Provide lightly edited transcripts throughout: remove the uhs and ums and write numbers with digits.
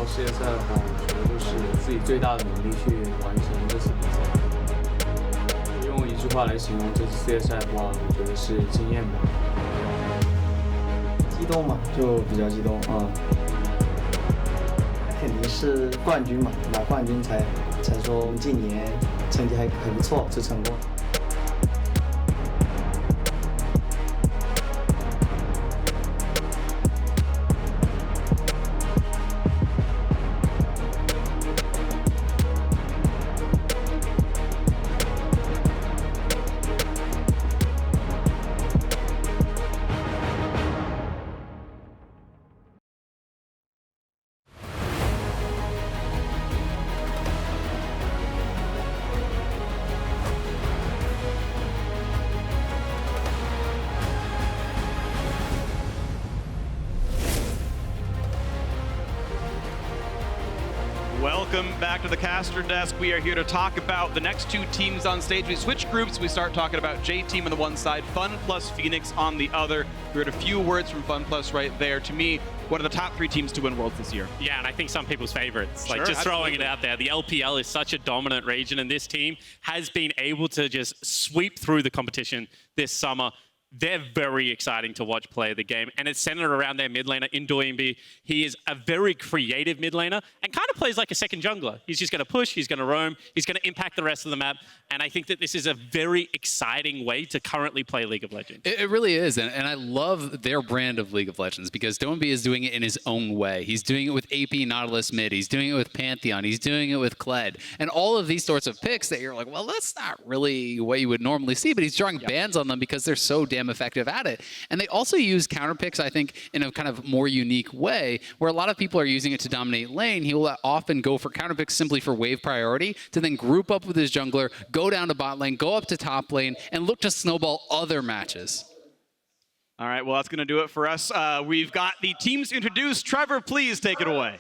到世界赛的话，我觉得就是自己最大的努力去完成这次比赛。用一句话来形容这次世界赛的话，我觉得是经验吧。激动嘛，就比较激动啊。肯定是冠军嘛，拿冠军才说近年成绩还不错，就成功。Welcome back to the caster desk. We are here to talk about the next two teams on stage. We switch groups. We start talking about J Team on the one side, FunPlus Phoenix on the other. We heard a few words from FunPlus right there. To me, one of the top 3 teams to win Worlds this year. Yeah, and I think some people's favorites. Like, Sure, just throwing absolutely. it out there. The LPL is such a dominant region, and this team has been able to just sweep through the competition this summer. They're very exciting to watch play the game, and it's centered around their mid laner in Doinb. He is a very creative mid laner and kind of plays like a second jungler. He's just going to push, he's going to roam, he's going to impact the rest of the map, and I think that this is a very exciting way to currently play League of Legends. It really is, and I love their brand of League of Legends because Doinb is doing it in his own way. He's doing it with AP Nautilus mid, he's doing it with Pantheon, he's doing it with Kled, and all of these sorts of picks that you're like, well, that's not really what you would normally see, but he's drawing bans on them because they're so damn effective at it. And they also use counter picks, I think, in a kind of more unique way, where a lot of people are using it to dominate lane. He will often go for counter picks simply for wave priority to then group up with his jungler, go down to bot lane, go up to top lane, and look to snowball other matches. All right, well, that's going to do it for us. We've got the teams introduced. Trevor, please take it away.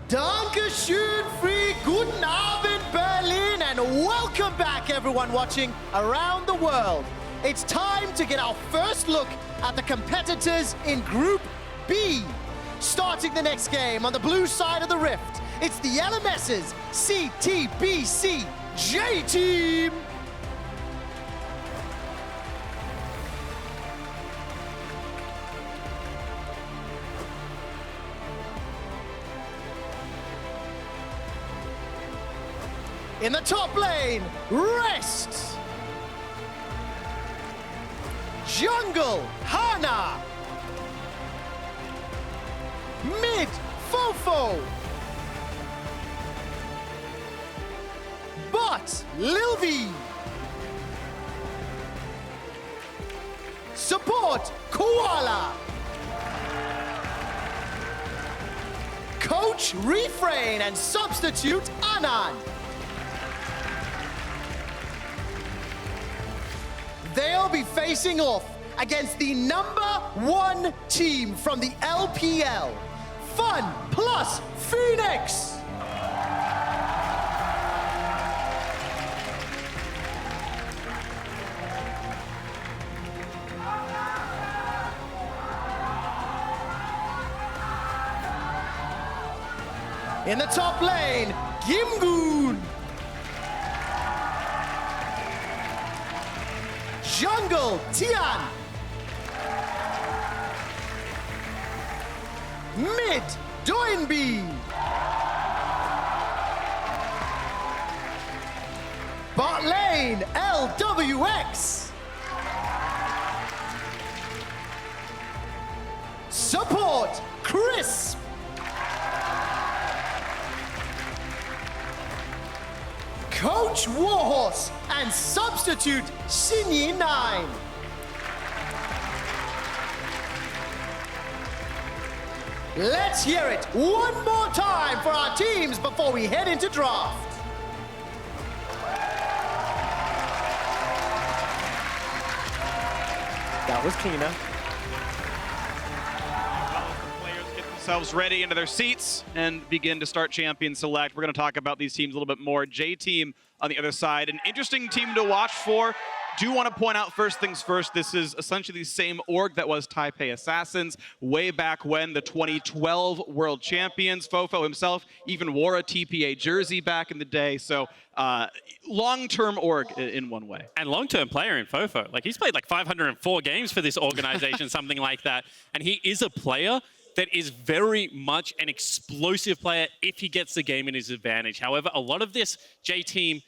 Dankeschön, free, guten Abend, Berlin, and welcome back, everyone watching around the world. It's time to get our first look at the competitors in Group B. Starting the next game on the blue side of the rift, it's the LMS's CTBC J Team. In the top lane, Rest. Jungle, Hana. Mid, FoFo. Bot, Lilv. Support, Koala. Coach, Refrain, and substitute, Anand. They'll be facing off against the #1 team from the LPL, FunPlus Phoenix. In the top lane, GimGoon. Jungle, Tian. Mid, Doinb. Bot lane, LWX. Support, Crisp. Coach Warhorse and substitute Xayah. Let's hear it one more time for our teams before we head into draft. That was cleaner. Players get themselves ready into their seats and begin to start champion select. We're going to talk about these teams a little bit more. J Team on the other side, an interesting team to watch for. do want to point out, first things first, this is essentially the same org that was Taipei Assassins way back when, the 2012 world champions. FoFo himself even wore a TPA jersey back in the day. So long-term org in one way. And long-term player in FoFo. Like, he's played like 504 games for this organization, something like that. And he is a player that is very much an explosive player if he gets the game in his advantage. However, a lot of this J-Team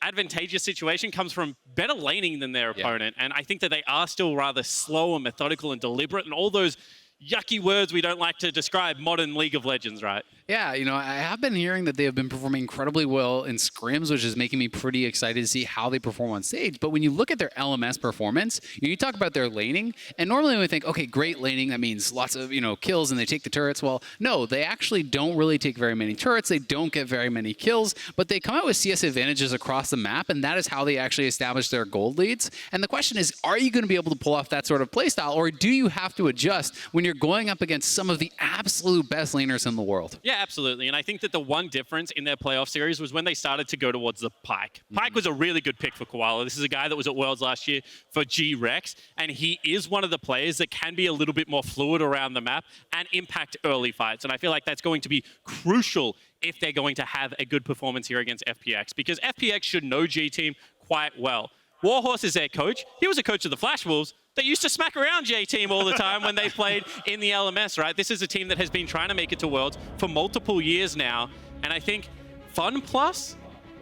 advantageous situation comes from better laning than their opponent. And I think that they are still rather slow and methodical and deliberate, and all those yucky words we don't like to describe modern League of Legends, right? Yeah, you know, I have been hearing that they have been performing incredibly well in scrims, which is making me pretty excited to see how they perform on stage. But when you look at their LMS performance, you talk about their laning, and normally we think, okay, great laning, that means lots of, kills and they take the turrets. Well, no, they actually don't really take very many turrets. They don't get very many kills, but they come out with CS advantages across the map, and that is how they actually establish their gold leads. And the question is, are you going to be able to pull off that sort of playstyle, or do you have to adjust when you're going up against some of the absolute best laners in the world? Yeah, absolutely. And I think that the one difference in their playoff series was when they started to go towards the Pyke. Pyke was a really good pick for Koala. This is a guy that was at Worlds last year for G-Rex, and he is one of the players that can be a little bit more fluid around the map and impact early fights. And I feel like that's going to be crucial if they're going to have a good performance here against FPX, because FPX should know G-Team quite well. Warhorse is their coach. He was a coach of the Flash Wolves. They used to smack around J-Team all the time when they played in the LMS, right? This is a team that has been trying to make it to Worlds for multiple years now. And I think FunPlus,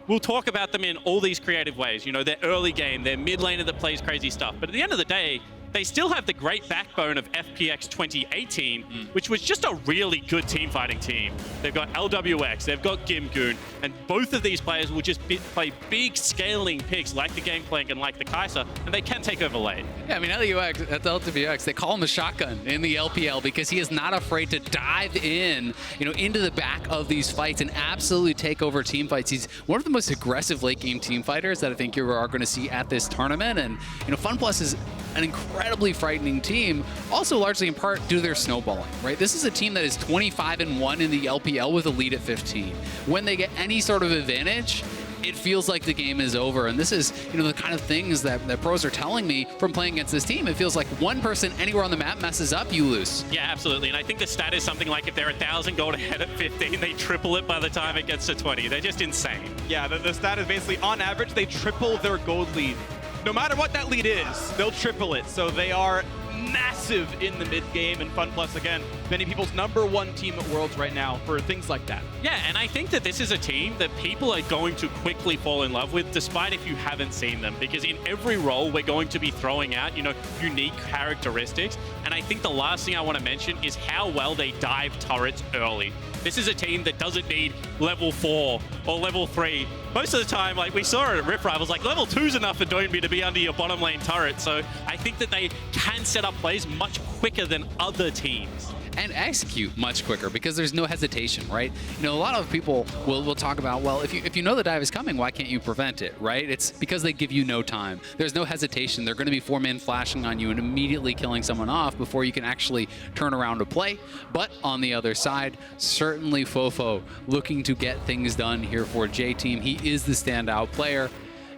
we'll talk about them in all these creative ways. You know, their early game, their mid laner that plays crazy stuff. But at the end of the day, they still have the great backbone of FPX 2018, which was just a really good team fighting team. They've got LWX, they've got GimGoon, and both of these players will just play big scaling picks like the Gangplank and like the Kaiser, and they can take over lane. Yeah, I mean, LWX, they call him a shotgun in the LPL because he is not afraid to dive in, into the back of these fights and absolutely take over team fights. He's one of the most aggressive late game team fighters that I think you are going to see at this tournament. And, FunPlus is an incredibly frightening team, also largely in part due to their snowballing, right? This is a team that is 25-1 in the LPL with a lead at 15. When they get any sort of advantage, it feels like the game is over. And this is, the kind of things that pros are telling me from playing against this team. It feels like one person anywhere on the map messes up, you lose. Yeah, absolutely. And I think the stat is something like if they're 1,000 gold ahead at 15, they triple it by the time it gets to 20. They're just insane. Yeah, the stat is basically, on average, they triple their gold lead. No matter what that lead is, they'll triple it. So they are massive in the mid game, and FunPlus, again, many people's #1 team at Worlds right now for things like that. Yeah, and I think that this is a team that people are going to quickly fall in love with, despite if you haven't seen them, because in every role we're going to be throwing out, unique characteristics. And I think the last thing I want to mention is how well they dive turrets early. This is a team that doesn't need level 4 or level 3. Most of the time, like we saw at Rip Rivals, like level 2's enough for Doinb to be under your bottom lane turret. So I think that they can set up plays much quicker than other teams. And execute much quicker because there's no hesitation, right? A lot of people will talk about, well, if you know the dive is coming, why can't you prevent it, right? It's because they give you no time. There's no hesitation. They're going to be 4-man flashing on you and immediately killing someone off before you can actually turn around to play. But on the other side, certainly FoFo looking to get things done here for J-Team. He is the standout player.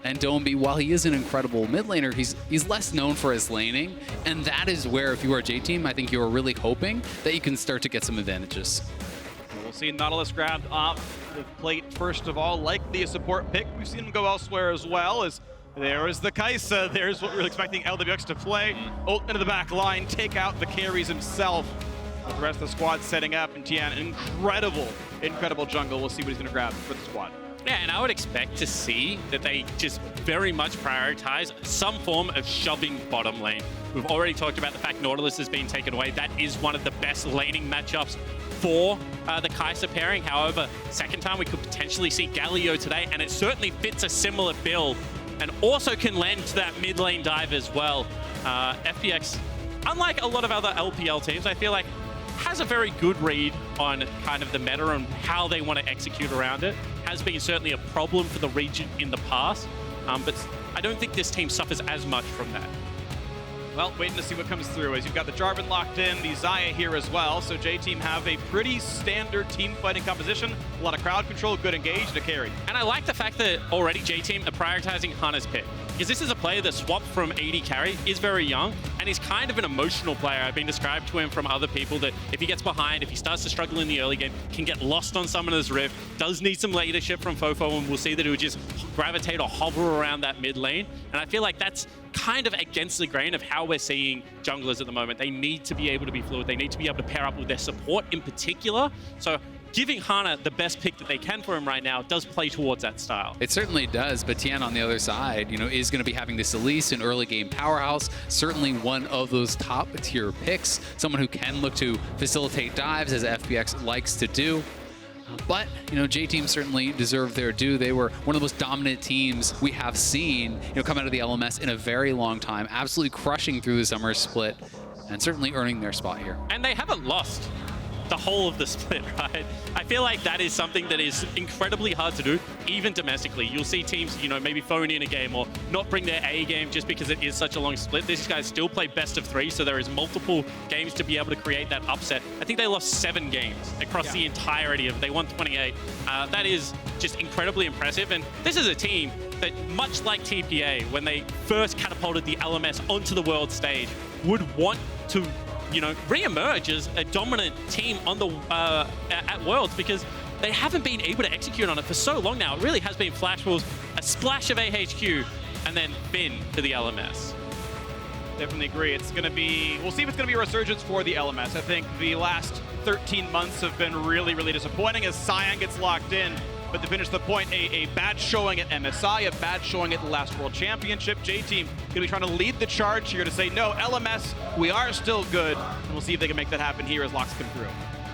And Doinb, while he is an incredible mid laner, he's less known for his laning. And that is where, if you are J-Team, I think you are really hoping that you can start to get some advantages. We'll see Nautilus grabbed off the plate first of all, likely a support pick. We've seen him go elsewhere as well, as there is the Xayah. There's what we were expecting LWX to play. Ult into the back line, take out the carries himself. With the rest of the squad setting up, and Tian, incredible jungle. We'll see what he's going to grab for the squad. Yeah, and I would expect to see that they just very much prioritize some form of shoving bottom lane. We've already talked about the fact Nautilus has been taken away. That is one of the best laning matchups for the Kaiser pairing. However, second time we could potentially see Galio today, and it certainly fits a similar build and also can lend to that mid lane dive as well. FPX, unlike a lot of other LPL teams, I feel like has a very good read on kind of the meta and how they want to execute around it. Has been certainly a problem for the region in the past, but I don't think this team suffers as much from that. Well, waiting to see what comes through as you've got the Jarvan locked in, the Xayah here as well. So J-Team have a pretty standard team fighting composition. A lot of crowd control, good engage, and a carry. And I like the fact that already J-Team are prioritizing Hana's pick. because this is a player that swapped from AD carry, is very young, and he's kind of an emotional player. I've been described to him from other people that if he gets behind, if he starts to struggle in the early game, can get lost on Summoner's Rift, does need some leadership from FoFo, and we'll see that he would just gravitate or hover around that mid lane. And I feel like that's kind of against the grain of how we're seeing junglers at the moment. They need to be able to be fluid. They need to be able to pair up with their support in particular. So giving Hana the best pick that they can for him right now does play towards that style. It certainly does, but Tian on the other side, is going to be having this Elise, an early game powerhouse, certainly one of those top tier picks, someone who can look to facilitate dives as FPX likes to do. But, J-Team certainly deserved their due. They were one of the most dominant teams we have seen, come out of the LMS in a very long time, absolutely crushing through the summer split and certainly earning their spot here. And they haven't lost the whole of the split, right? I feel like that is something that is incredibly hard to do, even domestically. You'll see teams, maybe phone in a game or not bring their A game just because it is such a long split. These guys still play best of 3, so there is multiple games to be able to create that upset. I think they lost 7 games across the entirety of, they won 28. That is just incredibly impressive. And this is a team that, much like TPA, when they first catapulted the LMS onto the world stage, would want to re-emerge as a dominant team on the at Worlds, because they haven't been able to execute on it for so long now. It really has been Flash Wolves, a splash of AHQ, and then Finn to the LMS. Definitely agree. It's going to be, we'll see if it's going to be a resurgence for the LMS. I think the last 13 months have been really, really disappointing as Sion gets locked in. But to finish the point, a bad showing at MSI, a bad showing at the last World Championship. J-Team going to be trying to lead the charge here to say, no, LMS, we are still good. And we'll see if they can make that happen here as locks come through.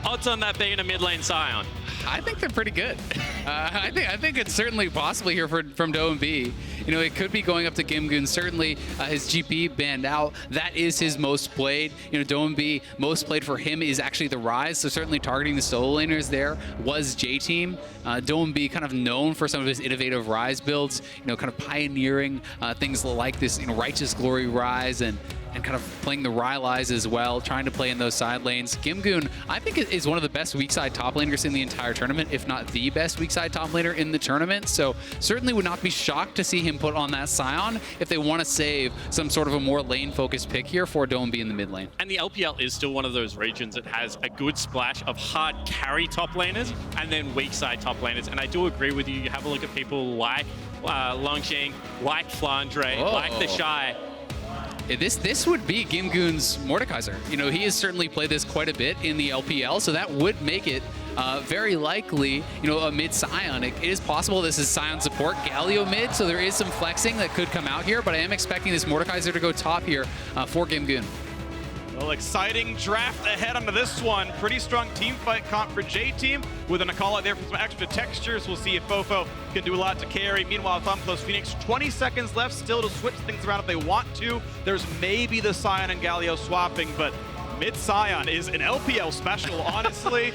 Odds on that being a mid lane Sion? I think they're pretty good. I think it's certainly possible here from Doinb. It could be going up to GimGoon. Certainly his GP banned out. That is his most played. Doinb, most played for him is actually the Rise. So certainly targeting the solo laners there was J-Team. Doinb kind of known for some of his innovative Rise builds, kind of pioneering things like this, Righteous Glory Rise and kind of playing the Rylai's as well, trying to play in those side lanes. GimGoon, I think, is one of the best weak side top laners in the entire tournament, if not the best weak side top laner in the tournament. So certainly would not be shocked to see him put on that Sion if they want to save some sort of a more lane-focused pick here for Doinb in the mid lane. And the LPL is still one of those regions that has a good splash of hard carry top laners and then weak side top laners. And I do agree with you. You have a look at people like Longxing, like Flandre, like the Xayah. This would be GimGoon's Mordekaiser. He has certainly played this quite a bit in the LPL, so that would make it very likely, a mid Sion. It is possible this is Sion support, Galio mid, so there is some flexing that could come out here, but I am expecting this Mordekaiser to go top here for GimGoon. Well, exciting draft ahead onto this one. Pretty strong team fight comp for J-Team with an Akali there for some extra textures. We'll see if FoFo can do a lot to carry. Meanwhile, FunPlus Phoenix, 20 seconds left still to switch things around if they want to. There's maybe the Sion and Galio swapping, but mid Sion is an LPL special, honestly.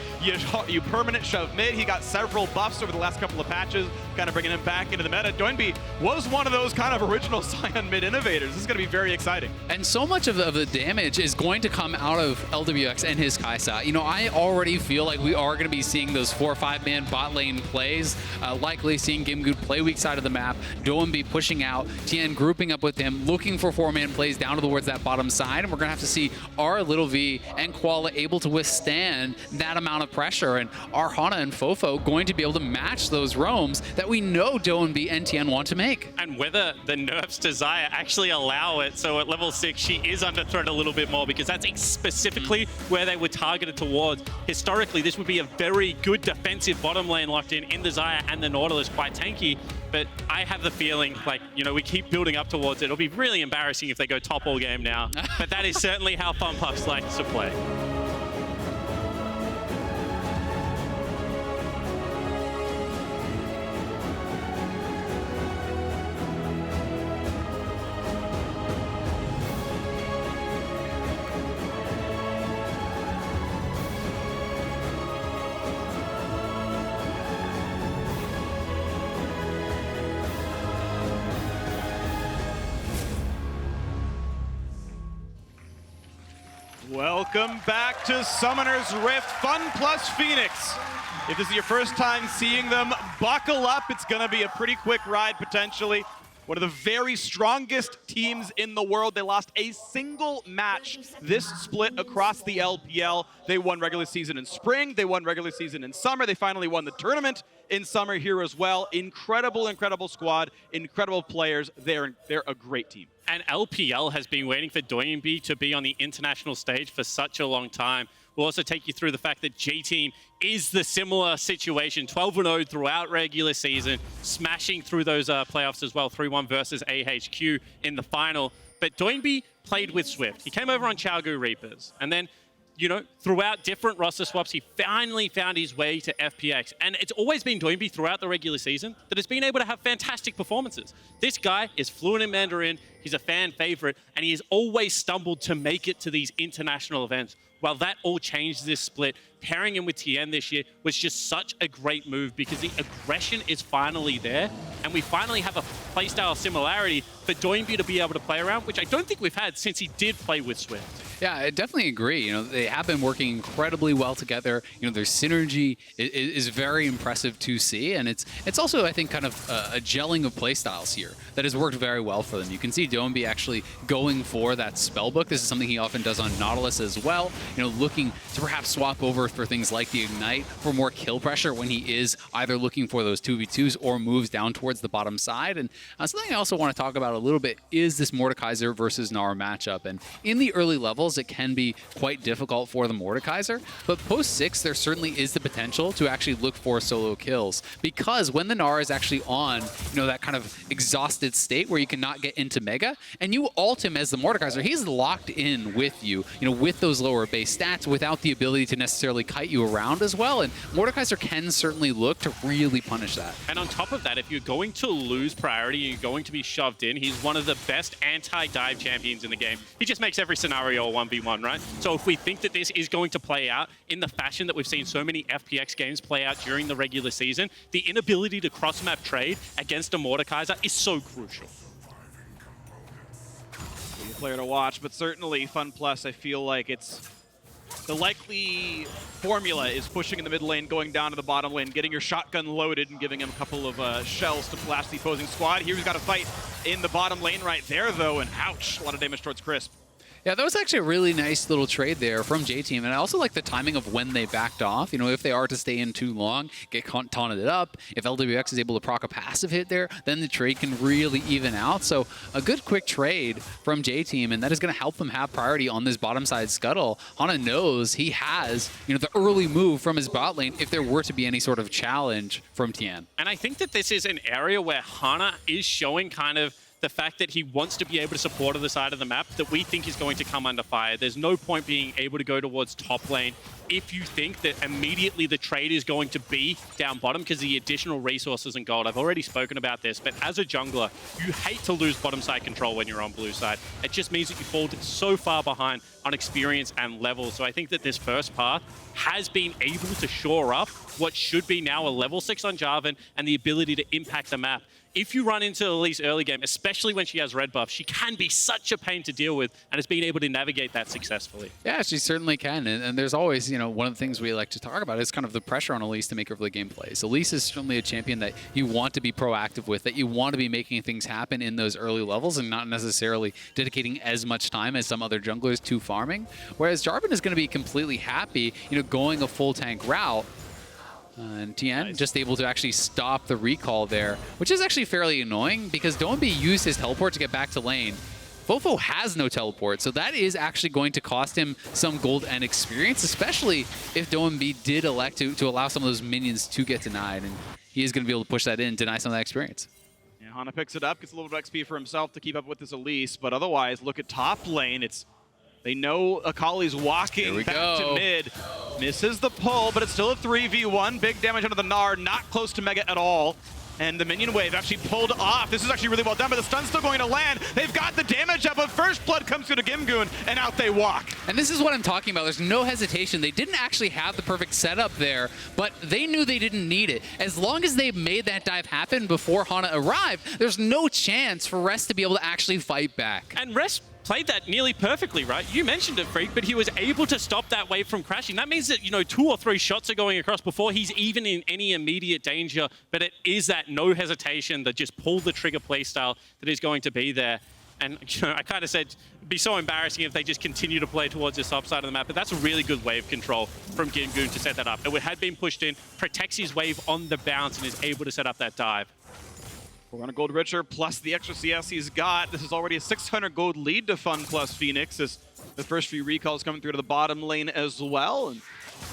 You permanent shove mid. He got several buffs over the last couple of patches, kind of bringing him back into the meta. Doinb was one of those kind of original Sion mid innovators. This is going to be very exciting. And so much of the damage is going to come out of LWX and his Xayah. I already feel like we are going to be seeing those 4 or 5 man bot lane plays, likely seeing GimGoon play weak side of the map, Doinb pushing out, Tian grouping up with him, looking for 4-man plays down towards that bottom side, and we're going to have to see our Lilv and Koala able to withstand that amount of pressure, and are Hana and FoFo going to be able to match those roams that we know Doinb and Tian want to make? And whether the nerfs to Xayah actually allow it, so at level 6 she is under threat a little bit more, because that's specifically where they were targeted towards. Historically, this would be a very good defensive bottom lane locked in the Xayah and the Nautilus, quite tanky. But I have the feeling, we keep building up towards it. It'll be really embarrassing if they go top all game now. But that is certainly how FunPlus likes to play. Welcome back to Summoner's Rift, FunPlus Phoenix. If this is your first time seeing them, buckle up. It's going to be a pretty quick ride, potentially. one of the very strongest teams in the world. They lost a single match this split across the LPL. They won regular season in spring, they won regular season in summer, they finally won the tournament in summer here as well. Incredible, incredible squad, incredible players. They're a great team. And LPL has been waiting for Doinb to be on the international stage for such a long time. We'll also take you through the fact that J-Team is the similar situation, 12-0 throughout regular season, smashing through those playoffs as well, 3-1 versus AHQ in the final. But Doinb played with Swift. He came over on Chaogu Reapers, and then, you know, throughout different roster swaps, he finally found his way to FPX. And it's always been Doinb throughout the regular season that has been able to have fantastic performances. This guy is fluent in Mandarin, he's a fan favorite, and he has always stumbled to make it to these international events. Well, that all changed this split. Pairing him with Tian this year was just such a great move because the aggression is finally there, and we finally have a playstyle similarity for Doinb to be able to play around, which I don't think we've had since he did play with Swift. Yeah, I definitely agree. You know, they have been working incredibly well together. You know, their synergy is very impressive to see, and it's also, I think, kind of a gelling of playstyles here that has worked very well for them. You can see Doinb actually going for that spellbook. This is something he often does on Nautilus as well. You know, looking to perhaps swap over for things like the Ignite for more kill pressure when he is either looking for those 2v2s or moves down towards the bottom side. And something I also want to talk about a little bit is this Mordekaiser versus Gnar matchup. And in the early levels, it can be quite difficult for the Mordekaiser, but post 6, there certainly is the potential to actually look for solo kills, because when the Gnar is actually on, you know, that kind of exhausted state where you cannot get into Mega, and you ult him as the Mordekaiser, he's locked in with you, you know, with those lower base stats without the ability to necessarily kite you around as well, and Mordekaiser can certainly look to really punish that. And on top of that, if you're going to lose priority, you're going to be shoved in, he's one of the best anti-dive champions in the game. He just makes every scenario a 1v1, right? So if we think that this is going to play out in the fashion that we've seen so many FPX games play out during the regular season, the inability to cross-map trade against a Mordekaiser is so crucial. Player to watch, but certainly FunPlus, I feel like it's the likely formula is pushing in the mid lane, going down to the bottom lane, getting your shotgun loaded and giving him a couple of shells to blast the opposing squad. Here he's got a fight in the bottom lane right there though, and ouch, a lot of damage towards Crisp. Yeah, that was actually a really nice little trade there from J-Team, and I also like the timing of when they backed off. You know, if they are to stay in too long, get taunted up, if LWX is able to proc a passive hit there, then the trade can really even out. So a good quick trade from J-Team, and that is going to help them have priority on this bottom side scuttle. Hana knows he has, you know, the early move from his bot lane if there were to be any sort of challenge from Tian. And I think that this is an area where Hana is showing kind of the fact that he wants to be able to support on the side of the map that we think is going to come under fire. There's no point being able to go towards top lane if you think that immediately the trade is going to be down bottom because the additional resources and gold. I've already spoken about this, but as a jungler, you hate to lose bottom side control when you're on blue side. It just means that you fall so far behind on experience and level. So I think that this first path has been able to shore up what should be now a level 6 on Jarvan and the ability to impact the map. If you run into Elise early game, especially when she has red buff, she can be such a pain to deal with, and has been able to navigate that successfully. Yeah, she certainly can, and there's always, you know, one of the things we like to talk about is kind of the pressure on Elise to make early game plays. Elise is certainly a champion that you want to be proactive with, that you want to be making things happen in those early levels and not necessarily dedicating as much time as some other junglers to farming. Whereas Jarvan is going to be completely happy, you know, going a full tank route. And Tian just able to actually stop the recall there, which is actually fairly annoying because Doinb used his teleport to get back to lane. FoFo has no teleport, so that is actually going to cost him some gold and experience, especially if Doinb did elect to allow some of those minions to get denied, and he is going to be able to push that in, deny some of that experience. Yeah, Hana picks it up, gets a little bit of XP for himself to keep up with this Elise, but otherwise, look at top lane. They know Akali's walking back to mid. Misses the pull, but it's still a 3v1. Big damage onto the Gnar, not close to Mega at all. And the minion wave actually pulled off. This is actually really well done, but the stun's still going to land. They've got the damage up, but first blood comes through to GimGoon, and out they walk. And this is what I'm talking about. There's no hesitation. They didn't actually have the perfect setup there, but they knew they didn't need it. As long as they made that dive happen before Hana arrived, there's no chance for Rest to be able to actually fight back. And Rest played that nearly perfectly, right? You mentioned it, Freak, but he was able to stop that wave from crashing. That means that, 2 or 3 shots are going across before he's even in any immediate danger, but it is that no hesitation, that just pull the trigger playstyle that is going to be there. And I kind of said it'd be so embarrassing if they just continue to play towards this top side of the map, but that's a really good wave control from GimGoon to set that up. It had been pushed in, protects his wave on the bounce, and is able to set up that dive. 400 gold richer, plus the extra CS he's got. This is already a 600 gold lead to FunPlus Phoenix, as the first few recalls coming through to the bottom lane as well. And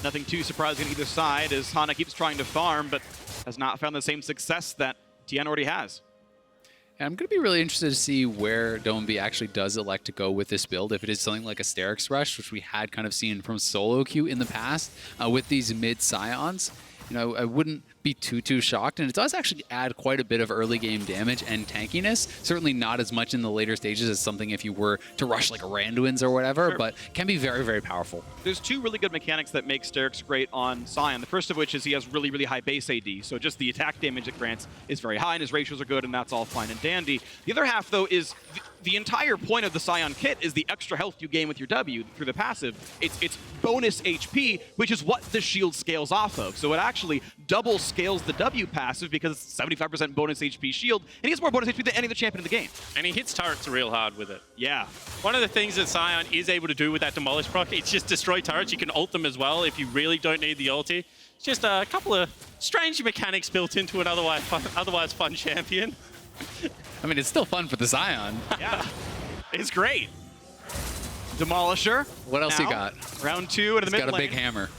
nothing too surprising on either side, as Hana keeps trying to farm, but has not found the same success that Tian already has. And I'm going to be really interested to see where Doinb actually does elect to go with this build. If it is something like a Sterix Rush, which we had kind of seen from solo queue in the past with these mid Scions, I wouldn't be too shocked. And it does actually add quite a bit of early game damage and tankiness. Certainly not as much in the later stages as something if you were to rush like a Randuin's or whatever, sure, but can be very, very powerful. There's 2 really good mechanics that make Sterix great on Sion. The first of which is he has really, really high base AD, so just the attack damage it grants is very high, and his ratios are good, and that's all fine and dandy. The other half, though, is the entire point of the Sion kit is the extra health you gain with your W through the passive. It's bonus HP, which is what the shield scales off of. So it actually double scales the W passive because it's 75% bonus HP shield, and he has more bonus HP than any other champion in the game. And he hits turrets real hard with it. Yeah. One of the things that Sion is able to do with that Demolish proc, it's just destroy turrets. You can ult them as well if you really don't need the ulti. It's just a couple of strange mechanics built into an otherwise fun champion. I mean, it's still fun for the Sion. Yeah, it's great. Demolisher. What else now, you got? Round 2 into the mid lane. He's got a big hammer.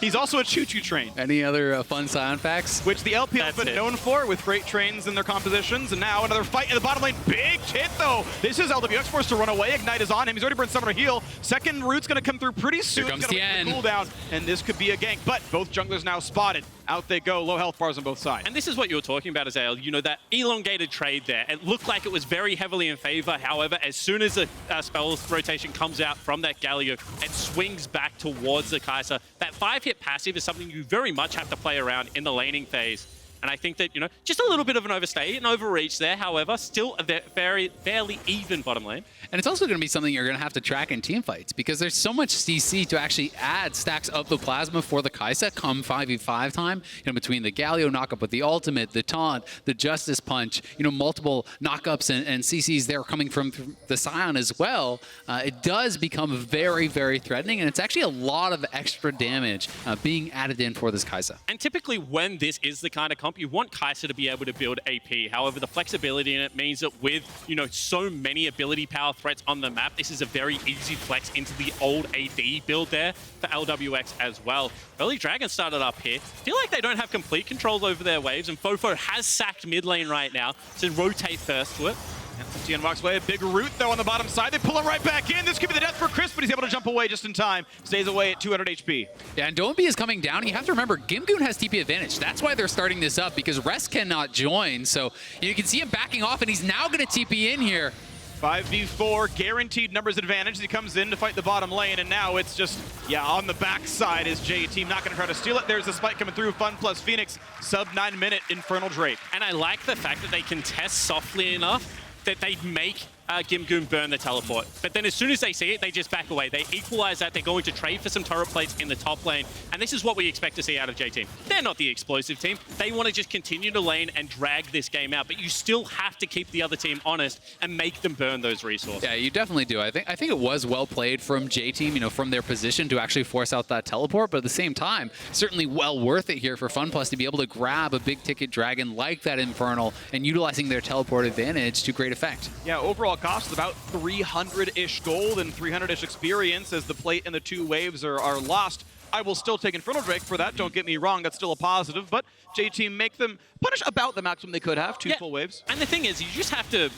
He's also a choo-choo train. Any other fun Sion facts? Which the LP has been known for, with great trains in their compositions. And now another fight in the bottom lane. Big hit, though. This is LWX forced to run away. Ignite is on him. He's already burned Summoner Heal. Second root's going to come through pretty soon. Here comes Tian. Cooldown, and this could be a gank. But both junglers now spotted. Out they go. Low health bars on both sides. And this is what you were talking about, Xayah. That elongated trade there. It looked like it was very heavily in favor. However, as soon as the spell rotation comes out from that Galio, it swings back towards the Kaiser. That 5-hit passive is something you very much have to play around in the laning phase. And I think that, just a little bit of an overstay, an overreach there. However, still a fairly even bottom lane. And it's also going to be something you're going to have to track in team fights because there's so much CC to actually add stacks of the plasma for the Kaisa come 5v5 time. Between the Galio knockup with the ultimate, the taunt, the Justice Punch, multiple knockups and CCs there coming from the Sion as well. It does become very, very threatening, and it's actually a lot of extra damage being added in for this Kaisa. And typically when this is the kind of comp, you want Kaiser to be able to build AP. However, the flexibility in it means that with, so many ability power threats on the map, this is a very easy flex into the old AD build there for LWX as well. Early Dragon started up here. Feel like they don't have complete control over their waves, and FoFo has sacked mid lane right now to rotate first to it. And Tian walks away. A big root, though, on the bottom side. They pull him right back in. This could be the death for Chris, but he's able to jump away just in time. Stays away at 200 HP. Yeah, and Doinb is coming down. You have to remember, GimGoon has TP advantage. That's why they're starting this up, because Rest cannot join. So you can see him backing off, and he's now going to TP in here. 5v4, guaranteed numbers advantage. He comes in to fight the bottom lane, and now it's just, on the backside is J-Team not going to try to steal it. There's a spike coming through. FunPlus Phoenix, sub 9-minute Infernal Drake. And I like the fact that they can test softly enough that they make GimGoon burn the teleport. But then as soon as they see it, they just back away. They equalize that. They're going to trade for some turret plates in the top lane. And this is what we expect to see out of J-Team. They're not the explosive team. They want to just continue to lane and drag this game out. But you still have to keep the other team honest and make them burn those resources. Yeah, you definitely do. I think it was well played from J-Team, from their position to actually force out that teleport. But at the same time, certainly well worth it here for FunPlus to be able to grab a big ticket dragon like that Infernal and utilizing their teleport advantage to great effect. Yeah, overall cost is about 300-ish gold and 300-ish experience as the plate and the 2 waves are lost. I will still take Infernal Drake for that, don't get me wrong, that's still a positive, but J-Team make them punish about the maximum they could have, 2 full waves. And the thing is, you just have to,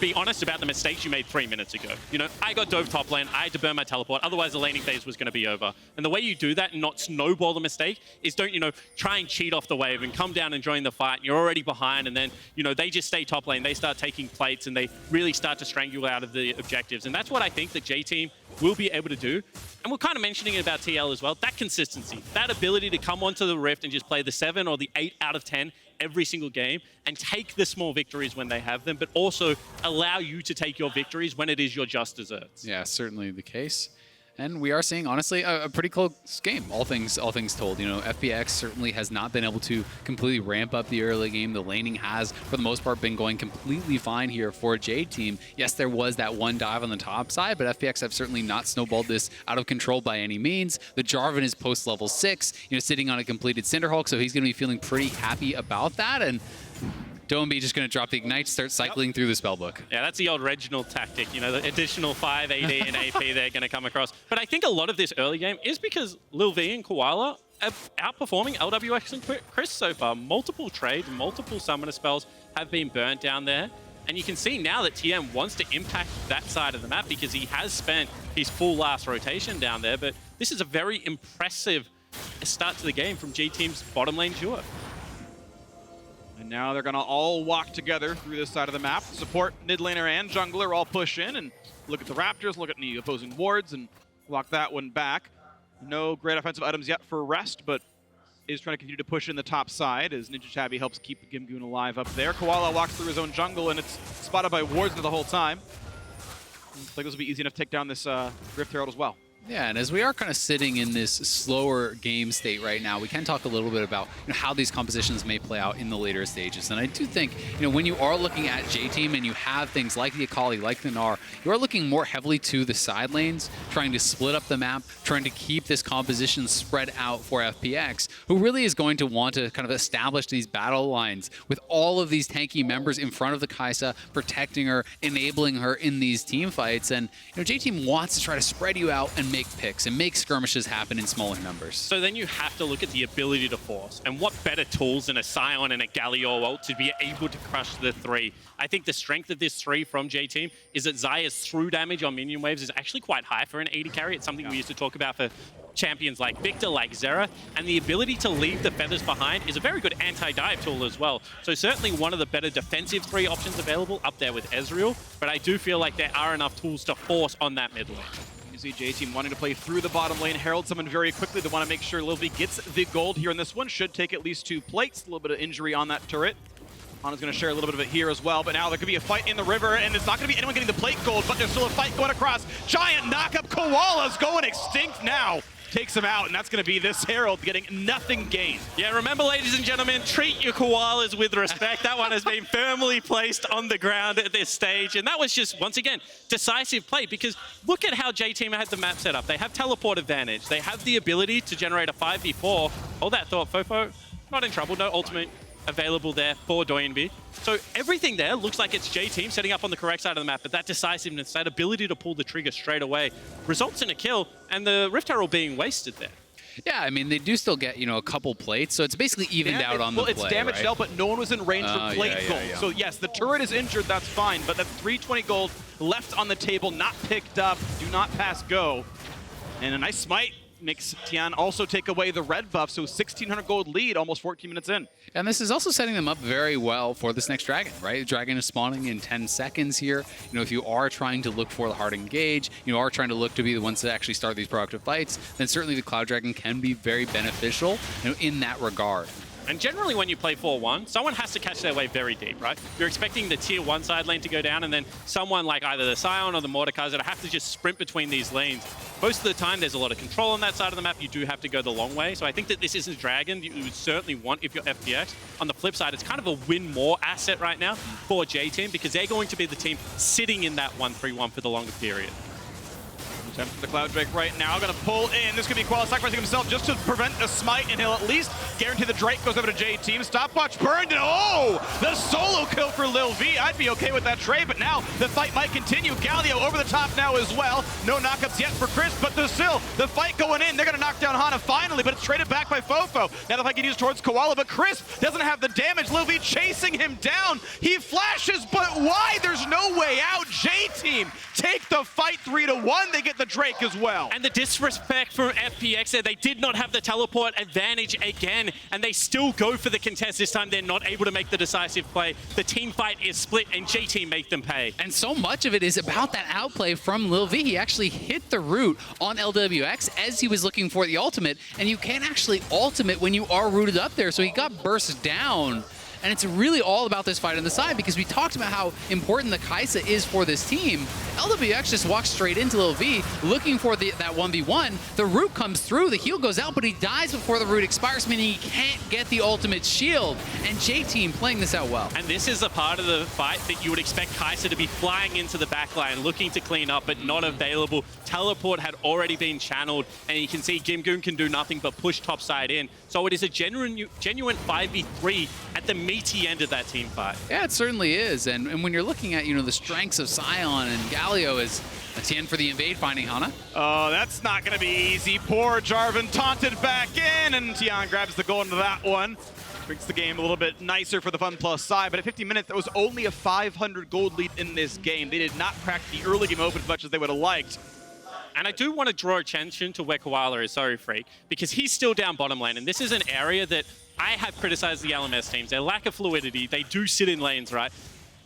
be honest about the mistakes you made 3 minutes ago. I got dove top lane, I had to burn my teleport, otherwise the laning phase was going to be over. And the way you do that and not snowball the mistake is don't, try and cheat off the wave and come down and join the fight. You're already behind, and then, they just stay top lane, they start taking plates, and they really start to strangle out of the objectives. And that's what I think that J-Team will be able to do. And we're kind of mentioning it about TL as well, that consistency, that ability to come onto the Rift and just play the 7 or the 8 out of 10 every single game and take the small victories when they have them, but also allow you to take your victories when it is your just desserts. Yeah, certainly the case. And we are seeing, honestly, a pretty close game, all things told. You know, FPX certainly has not been able to completely ramp up the early game. The laning has, for the most part, been going completely fine here for J Team. Yes, there was that one dive on the top side, but FPX have certainly not snowballed this out of control by any means. The Jarvan is post-level 6, you know, sitting on a completed Cinderhulk, so he's going to be feeling pretty happy about that. And Doinb just going to drop the Ignite, start cycling through the spellbook. Yeah, that's the old Reginald tactic, you know, the additional 5 AD and AP they're going to come across. But I think a lot of this early game is because Lilv and Koala are outperforming LWX and Chris so far. Multiple trades, multiple summoner spells have been burnt down there. And you can see now that Tian wants to impact that side of the map because he has spent his full last rotation down there. But this is a very impressive start to the game from G Team's bottom lane duo. And now they're going to all walk together through this side of the map. Support, mid laner, and jungler all push in and look at the Raptors, look at the opposing wards, and walk that one back. No great offensive items yet for Rest, but is trying to continue to push in the top side as Ninja Tabby helps keep GimGoon alive up there. Koala walks through his own jungle, and it's spotted by wards the whole time. Looks like this will be easy enough to take down this Rift Herald as well. Yeah, and as we are kind of sitting in this slower game state right now, we can talk a little bit about how these compositions may play out in the later stages. And I do think, when you are looking at J Team and you have things like the Akali, like the Gnar, you are looking more heavily to the side lanes, trying to split up the map, trying to keep this composition spread out for FPX, who really is going to want to kind of establish these battle lines with all of these tanky members in front of the Xayah, protecting her, enabling her in these team fights. And J Team wants to try to spread you out and make picks and make skirmishes happen in smaller numbers. So then you have to look at the ability to force, and what better tools than a Sion and a Galio ult to be able to crush the 3. I think the strength of this 3 from J Team is that Xayah's through damage on minion waves is actually quite high for an AD carry. It's something we used to talk about for champions like Victor, like Xayah, and the ability to leave the feathers behind is a very good anti-dive tool as well. So certainly one of the better defensive 3 options available up there with Ezreal, but I do feel like there are enough tools to force on that mid lane. You see J Team wanting to play through the bottom lane. Herald summoned very quickly. They want to make sure Lilv gets the gold here in this one. Should take at least 2 plates. A little bit of injury on that turret. Hana's going to share a little bit of it here as well. But now there could be a fight in the river, and it's not going to be anyone getting the plate gold, but there's still a fight going across. Giant knock-up. Koala's going extinct now. Takes him out, and that's going to be this Herald getting nothing gained. Yeah, remember, ladies and gentlemen, treat your koalas with respect. That one has been firmly placed on the ground at this stage, and that was just, once again, decisive play, because look at how J Team had the map set up. They have teleport advantage. They have the ability to generate a 5v4. Hold that thought, FoFo. Not in trouble, no ultimate available there for Doinb. So everything there looks like it's J Team setting up on the correct side of the map, but that decisiveness, that ability to pull the trigger straight away results in a kill, and the Rift Herald being wasted there. Yeah, I mean, they do still get, a couple plates, so it's basically evened out on the play, Well, it's damage dealt, but no one was in range for plate gold. Yeah. So yes, the turret is injured, that's fine, but that's 320 gold left on the table, not picked up, do not pass go. And a nice smite makes Tian also take away the red buff, so 1,600 gold lead, almost 14 minutes in. And this is also setting them up very well for this next dragon, right? The dragon is spawning in 10 seconds here. If you are trying to look for the hard engage, you are trying to look to be the ones that actually start these proactive fights, then certainly the Cloud Dragon can be very beneficial in that regard. And generally when you play 4-1, someone has to catch their way very deep, right? You're expecting the tier 1 side lane to go down, and then someone like either the Sion or the Mordekaiser to have to just sprint between these lanes. Most of the time, there's a lot of control on that side of the map. You do have to go the long way. So I think that this isn't a dragon you would certainly want if you're FPX. On the flip side, it's kind of a win more asset right now for J Team, because they're going to be the team sitting in that 1-3-1 for the longer period. Attempt for the Cloud Drake right now, gonna pull in. This could be Koala sacrificing himself just to prevent a smite, and he'll at least guarantee the Drake goes over to J Team. Stopwatch burned, and oh! The solo kill for Lilv. I'd be okay with that trade, but now the fight might continue. Galio over the top now as well. No knockups yet for Chris, but still, the fight going in. They're gonna knock down Hana finally, but it's traded back by FoFo. Now the fight can use towards Koala, but Chris doesn't have the damage. Lilv chasing him down. He flashes, but why? There's no way out. J Team take the fight 3-1. They get the Drake as well. And the disrespect from FPX there, they did not have the teleport advantage again, and they still go for the contest. This time they're not able to make the decisive play. The team fight is split, and J Team make them pay. And so much of it is about that outplay from Lilv. He actually hit the root on LWX as he was looking for the ultimate, and you can't actually ultimate when you are rooted up there, so he got burst down. And it's really all about this fight on the side because we talked about how important the Xayah is for this team. LWX just walks straight into Lilv, looking for that 1v1. The root comes through, the heal goes out, but he dies before the root expires, meaning he can't get the ultimate shield. And J-Team playing this out well. And this is a part of the fight that you would expect Xayah to be flying into the backline, looking to clean up, but not available. Teleport had already been channeled, and you can see GimGoon can do nothing but push topside in. So it is a genuine 5v3 at the meaty end of that team fight. Yeah, it certainly is. And when you're looking at, the strengths of Sion and Galio as a Tian for the invade finding Hana. Oh, that's not going to be easy. Poor Jarvan taunted back in, and Tian grabs the goal into that one. Brings the game a little bit nicer for the FunPlus side, but at 50 minutes, that was only a 500 gold lead in this game. They did not crack the early game open as much as they would have liked. And I do want to draw attention to where Koala is, sorry, Freak, because he's still down bottom lane, and this is an area that I have criticized the LMS teams. Their lack of fluidity, they do sit in lanes, right?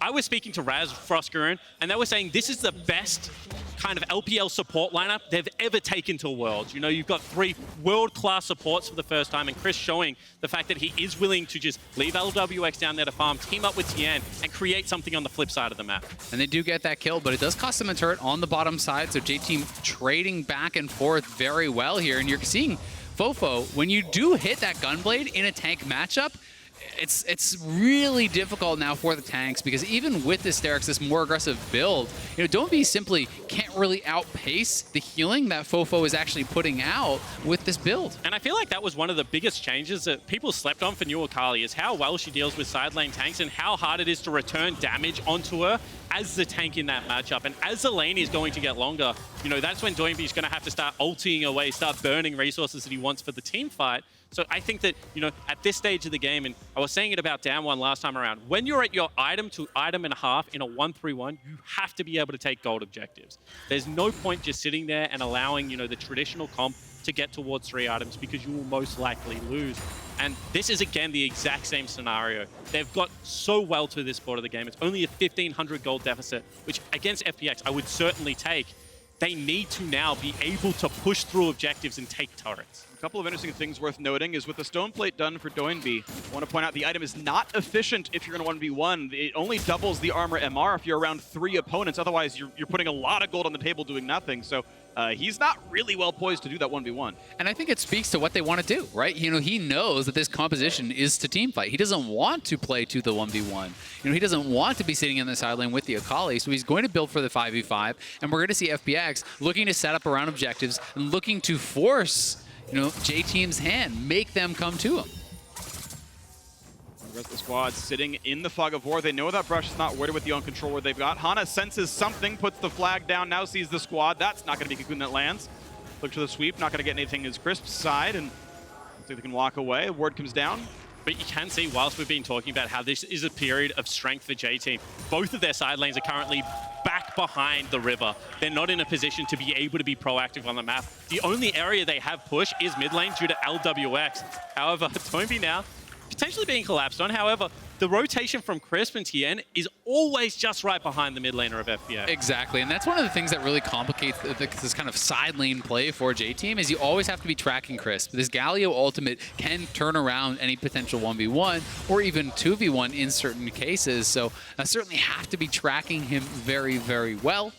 I was speaking to Raz Frostgurun, and they were saying this is the best kind of LPL support lineup they've ever taken to Worlds. You've got 3 world-class supports for the first time, and Chris showing the fact that he is willing to just leave LWX down there to farm, team up with Tian, and create something on the flip side of the map. And they do get that kill, but it does cost them a turret on the bottom side, so J-Team trading back and forth very well here, and you're seeing FoFo, when you do hit that Gunblade in a tank matchup, it's really difficult now for the tanks because even with this Derrick's, this more aggressive build, Doinb simply can't really outpace the healing that FoFo is actually putting out with this build. And I feel like that was one of the biggest changes that people slept on for new Akali is how well she deals with side lane tanks and how hard it is to return damage onto her as the tank in that matchup. And as the lane is going to get longer, that's when Doinb is going to have to start ulting away, start burning resources that he wants for the team fight. So I think that, at this stage of the game, and I was saying it about down one last time around, when you're at your item to item and a half in a 1-3-1, you have to be able to take gold objectives. There's no point just sitting there and allowing, the traditional comp to get towards 3 items because you will most likely lose. And this is, again, the exact same scenario. They've got so well to this part of the game. It's only a 1,500 gold deficit, which against FPX I would certainly take. They need to now be able to push through objectives and take turrets. A couple of interesting things worth noting is with the stone plate done for Doinb, I want to point out the item is not efficient if you're going to 1v1. It only doubles the armor MR if you're around 3 opponents. Otherwise, you're putting a lot of gold on the table doing nothing. So he's not really well poised to do that 1v1. And I think it speaks to what they want to do, right? He knows that this composition is to team fight. He doesn't want to play to the 1v1. He doesn't want to be sitting in the side lane with the Akali, so he's going to build for the 5v5, and we're going to see FPX looking to set up around objectives and looking to force, J-Team's hand, make them come to him. The rest of the squad sitting in the fog of war. They know that Brush is not worried with the own control where they've got. Hana senses something, puts the flag down, now sees the squad. That's not going to be GimGoon that lands. Look to the sweep, not going to get anything as Crisp's side, and looks like they can walk away. Ward comes down. But you can see, whilst we've been talking about how this is a period of strength for J-Team, both of their side lanes are currently back behind the river. They're not in a position to be able to be proactive on the map. The only area they have push is mid lane due to LWX. However, Doinb now potentially being collapsed on. However, the rotation from Crisp and Tian is always just right behind the mid laner of FPX. Exactly, and that's one of the things that really complicates this kind of side lane play for J-Team is you always have to be tracking Crisp. This Galio ultimate can turn around any potential 1v1 or even 2v1 in certain cases, so I certainly have to be tracking him very, very well.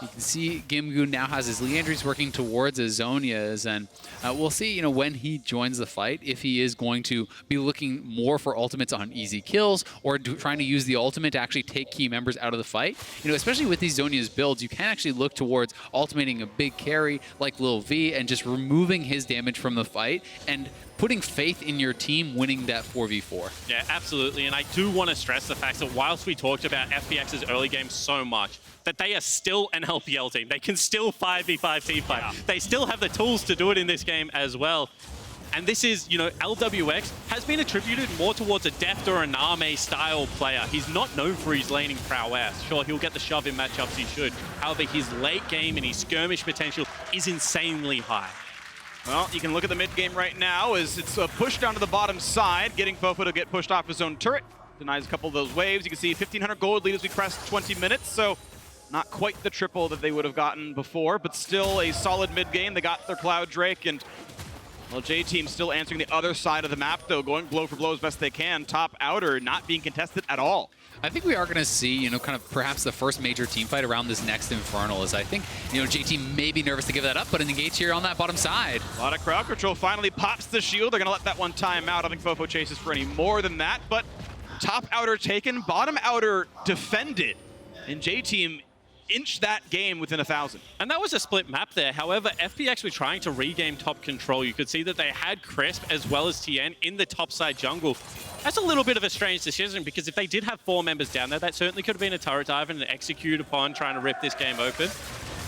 You can see GimGoon now has his Leandries working towards his Zonias, and we'll see, when he joins the fight, if he is going to be looking more for ultimates on easy kills or trying to use the ultimate to actually take key members out of the fight. Especially with these Zonias builds, you can actually look towards ultimating a big carry like Lilv and just removing his damage from the fight and putting faith in your team winning that 4v4. Yeah, absolutely. And I do want to stress the fact that whilst we talked about FPX's early game so much, that they are still an LPL team. They can still 5v5 team fight. Yeah. They still have the tools to do it in this game as well. And this is, LWX has been attributed more towards a Deft or a Name style player. He's not known for his laning prowess. Sure, he'll get the shove in matchups, he should. However, his late game and his skirmish potential is insanely high. Well, you can look at the mid game right now as it's a push down to the bottom side, getting FoFo to get pushed off his own turret. Denies a couple of those waves. You can see 1,500 gold lead as we crest 20 minutes, so not quite the triple that they would have gotten before, but still a solid mid game. They got their Cloud Drake, and Well, J-Team still answering the other side of the map, though, going blow for blow as best they can. Top outer not being contested at all. I think we are going to see, you know, kind of perhaps the first major team fight around this next Infernal. As I think, you know, J-Team may be nervous to give that up, but an engage here on that bottom side. A lot of crowd control. Finally pops the shield. They're going to let that one time out. I don't think FoFo chases for any more than that, but top outer taken, bottom outer defended, and J-Team inched that game within 1,000. And that was a split map there. However, FPX were trying to regain top control. You could see that they had Crisp as well as Tian in the top side jungle. That's a little bit of a strange decision, because if they did have 4 members down there, that certainly could have been a turret dive and an execute upon trying to rip this game open.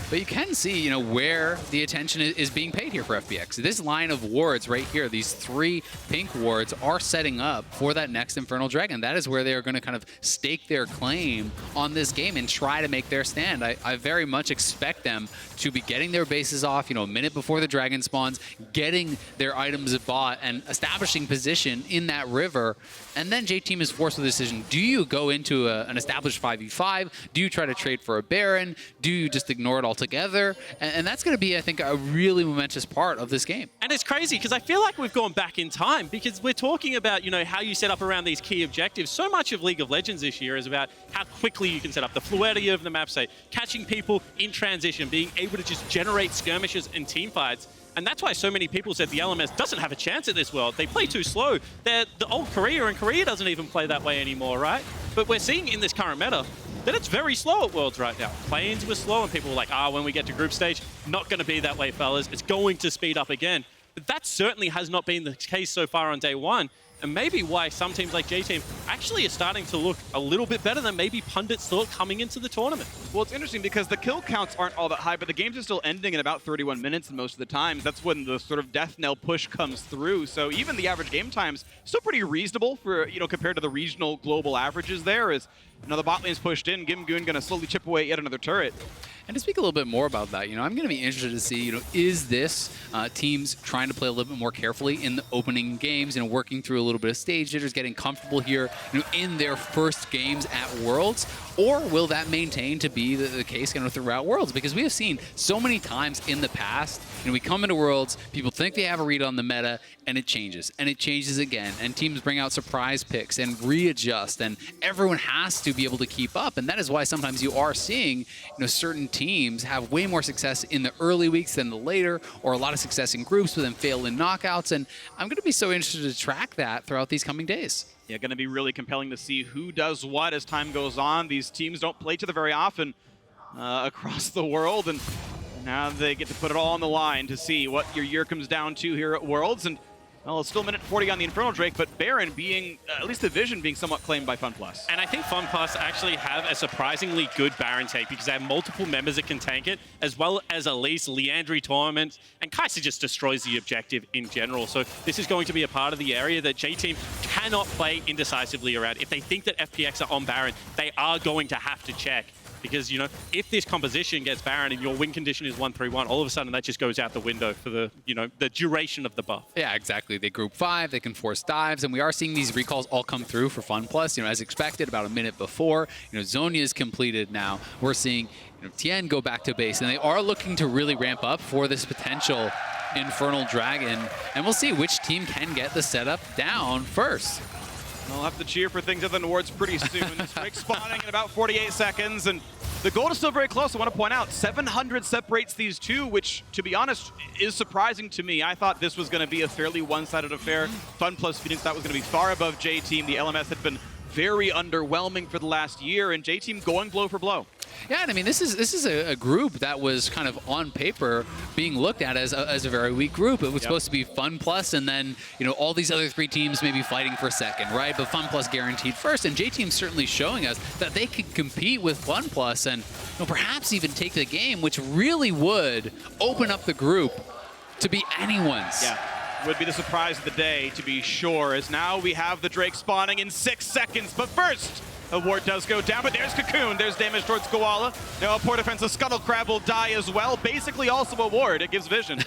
But you can see, you know, where the attention is being paid here for FPX. This line of wards right here, these 3 pink wards, are setting up for that next Infernal Dragon. That is where they are going to kind of stake their claim on this game and try to make their stand. I very much expect them to be getting their bases off, you know, a minute before the dragon spawns, getting their items bought and establishing position in that river. And then J-Team is forced with a decision. Do you go into an established 5v5? Do you try to trade for a Baron? Do you just ignore it altogether? And that's going to be, I think, a really momentous part of this game. And it's crazy, because I feel like we've gone back in time, because we're talking about, you know, how you set up around these key objectives. So much of League of Legends this year is about how quickly you can set up, the fluidity of the map, say, catching people in transition, being able to just generate skirmishes and team fights. And that's why so many people said the LMS doesn't have a chance at this world. They play too slow. They're the old Korea, and Korea doesn't even play that way anymore, right? But we're seeing in this current meta that it's very slow at Worlds right now. Planes were slow, and people were like, when we get to group stage, not going to be that way, fellas. It's going to speed up again. But that certainly has not been the case so far on day one. And maybe why some teams like J-Team actually are starting to look a little bit better than maybe pundits thought coming into the tournament. Well, it's interesting because the kill counts aren't all that high, but the games are still ending in about 31 minutes and most of the times. That's when the sort of death knell push comes through. So even the average game time's still pretty reasonable for, you know, compared to the regional global averages there. As another bot lane's pushed in, GimGoon going to slowly chip away at yet another turret. And to speak a little bit more about that, you know, I'm going to be interested to see, you know, is this teams trying to play a little bit more carefully in the opening games, you know, working through a little bit of stage jitters, getting comfortable here, you know, in their first games at Worlds? Or will that maintain to be the case, you know, throughout Worlds? Because we have seen so many times in the past, you know, we come into Worlds, people think they have a read on the meta, and it changes again, and teams bring out surprise picks and readjust, and everyone has to be able to keep up. And that is why sometimes you are seeing, you know, certain teams have way more success in the early weeks than the later, or a lot of success in groups but then fail in knockouts. And I'm going to be so interested to track that throughout these coming days. Yeah, going to be really compelling to see who does what as time goes on. These teams don't play each other very often across the world, and now they get to put it all on the line to see what your year comes down to here at Worlds. And well, it's still a minute 40 on the Infernal Drake, but Baron being, at least the vision being somewhat claimed by FunPlus. And I think FunPlus actually have a surprisingly good Baron take, because they have multiple members that can tank it, as well as Elise, Leandry Torment, and Kaiser just destroys the objective in general. So this is going to be a part of the area that J-Team cannot play indecisively around. If they think that FPX are on Baron, they are going to have to check. Because, you know, if this composition gets Baron and your win condition is 1-3-1, all of a sudden that just goes out the window for the, you know, the duration of the buff. Yeah, exactly. They group 5, they can force dives, and we are seeing these recalls all come through for FunPlus, you know, as expected, about a minute before. You know, Zonia is completed now. We're seeing, you know, Tian go back to base, and they are looking to really ramp up for this potential Infernal Dragon, and we'll see which team can get the setup down first. I'll have to cheer for things other than awards pretty soon. This Drake spawning in about 48 seconds, and the gold is still very close. I want to point out 700 separates these two, which, to be honest, is surprising to me. I thought this was going to be a fairly one-sided affair. FunPlus Phoenix thought was going to be far above J-Team. The LMS had been very underwhelming for the last year, and J-Team going blow for blow. Yeah, and I mean, this is a group that was kind of on paper being looked at as a very weak group. It was supposed to be FunPlus, and then, you know, all these other 3 teams maybe fighting for second, right? But FunPlus guaranteed first, and J-Team's certainly showing us that they could compete with FunPlus and, you know, perhaps even take the game, which really would open up the group to be anyone's. Yeah. Would be the surprise of the day, to be sure, as now we have the Drake spawning in 6 seconds. But first, a ward does go down, but there's Cocoon. There's damage towards Koala. Now a poor defensive Scuttle Crab will die as well. Basically also a ward. It gives vision.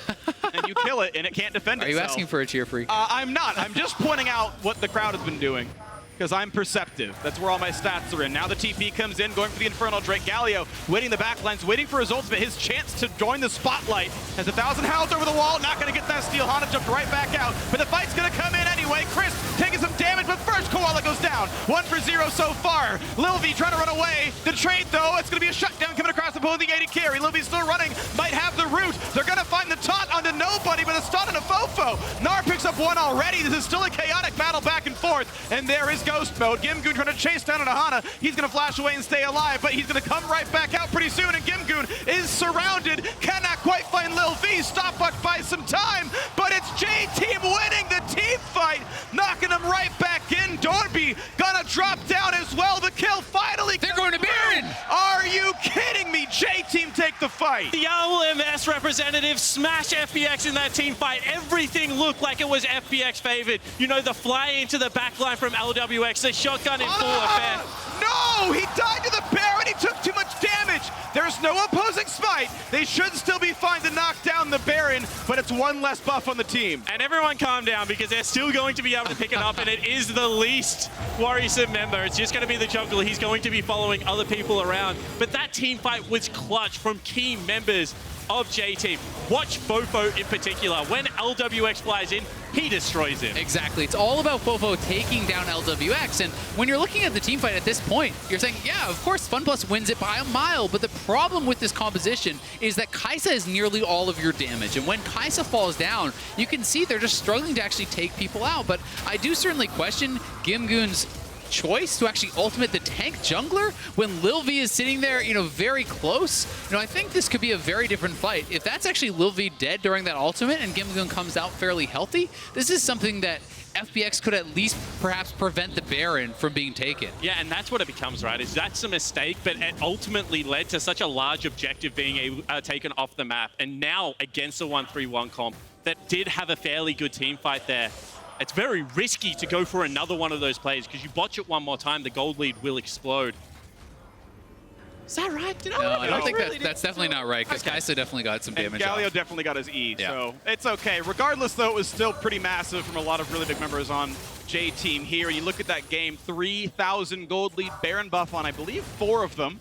And you kill it, and it can't defend itself. Are you asking for a cheer free? I'm not. I'm just pointing out what the crowd has been doing. because I'm perceptive. That's where all my stats are in. Now the TP comes in, going for the Infernal Drake. Galio waiting the backlines, waiting for his ultimate, his chance to join the spotlight. Has 1,000 Howls over the wall, not going to get that steal. Hana jumped right back out, but the fight's going to come in anyway. Chris taking some damage, but first Koala goes down. 1 for 0 so far. Lilv trying to run away. The trade, though, it's going to be a shutdown coming across the pole, the AD carry. Lilv still running, might have the root. They're going to find the taunt onto nobody, but a stun on a FoFo. Gnar picks up one already. This is still a chaotic battle back and forth, and there is Ghost Mode. GimGoon trying to chase down on Hana. He's going to flash away and stay alive, but he's going to come right back out pretty soon, and GimGoon is surrounded. Cannot quite find Lilv. Stopwatch buys some time, but it's J-Team winning the team fight, knocking him right back in. Doinb gonna drop down as well. The kill finally. They're going to Baron. Are you kidding me? J-Team take the fight. The LMS representative smash FPX in that team fight. Everything looked like it was FPX favored. You know, the fly into the backline from LWX, the shotgun in full effect. No, he died to the Baron. He took too much damage. There's no opposing smite. They should still be fine to knock down the Baron, but it's one less buff on the team. And everyone calm down, because they're still going to be able to pick it up, and it is the least worrisome member. It's just going to be the jungle. He's going to be following other people around. But that team fight was clutch from key members of J-Team. Watch FoFo in particular. When LWX flies in, he destroys him. Exactly. It's all about FoFo taking down LWX. And when you're looking at the team fight at this point, you're saying, yeah, of course, FunPlus wins it by a mile. But the problem with this composition is that Xayah is nearly all of your damage. And when Xayah falls down, you can see they're just struggling to actually take people out. But I do certainly question GimGoon's choice to actually ultimate the tank jungler when Lilv is sitting there, you know, very close. You know, I think this could be a very different fight. If that's actually Lilv dead during that ultimate and GimGoon comes out fairly healthy, this is something that FPX could at least perhaps prevent the Baron from being taken. Yeah, and that's what it becomes, right? Is that's a mistake, but it ultimately led to such a large objective being taken off the map. And now against a 1-3-1 comp that did have a fairly good team fight there, it's very risky to go for another one of those plays, because you botch it one more time, the gold lead will explode. Is that right? No, I don't think that's definitely not right, because Xayah definitely got some damage off. Galio definitely got his E, so it's okay. Regardless, though, it was still pretty massive from a lot of really big members on J-Team here. You look at that game, 3,000 gold lead, Baron buff on, I believe, 4 of them.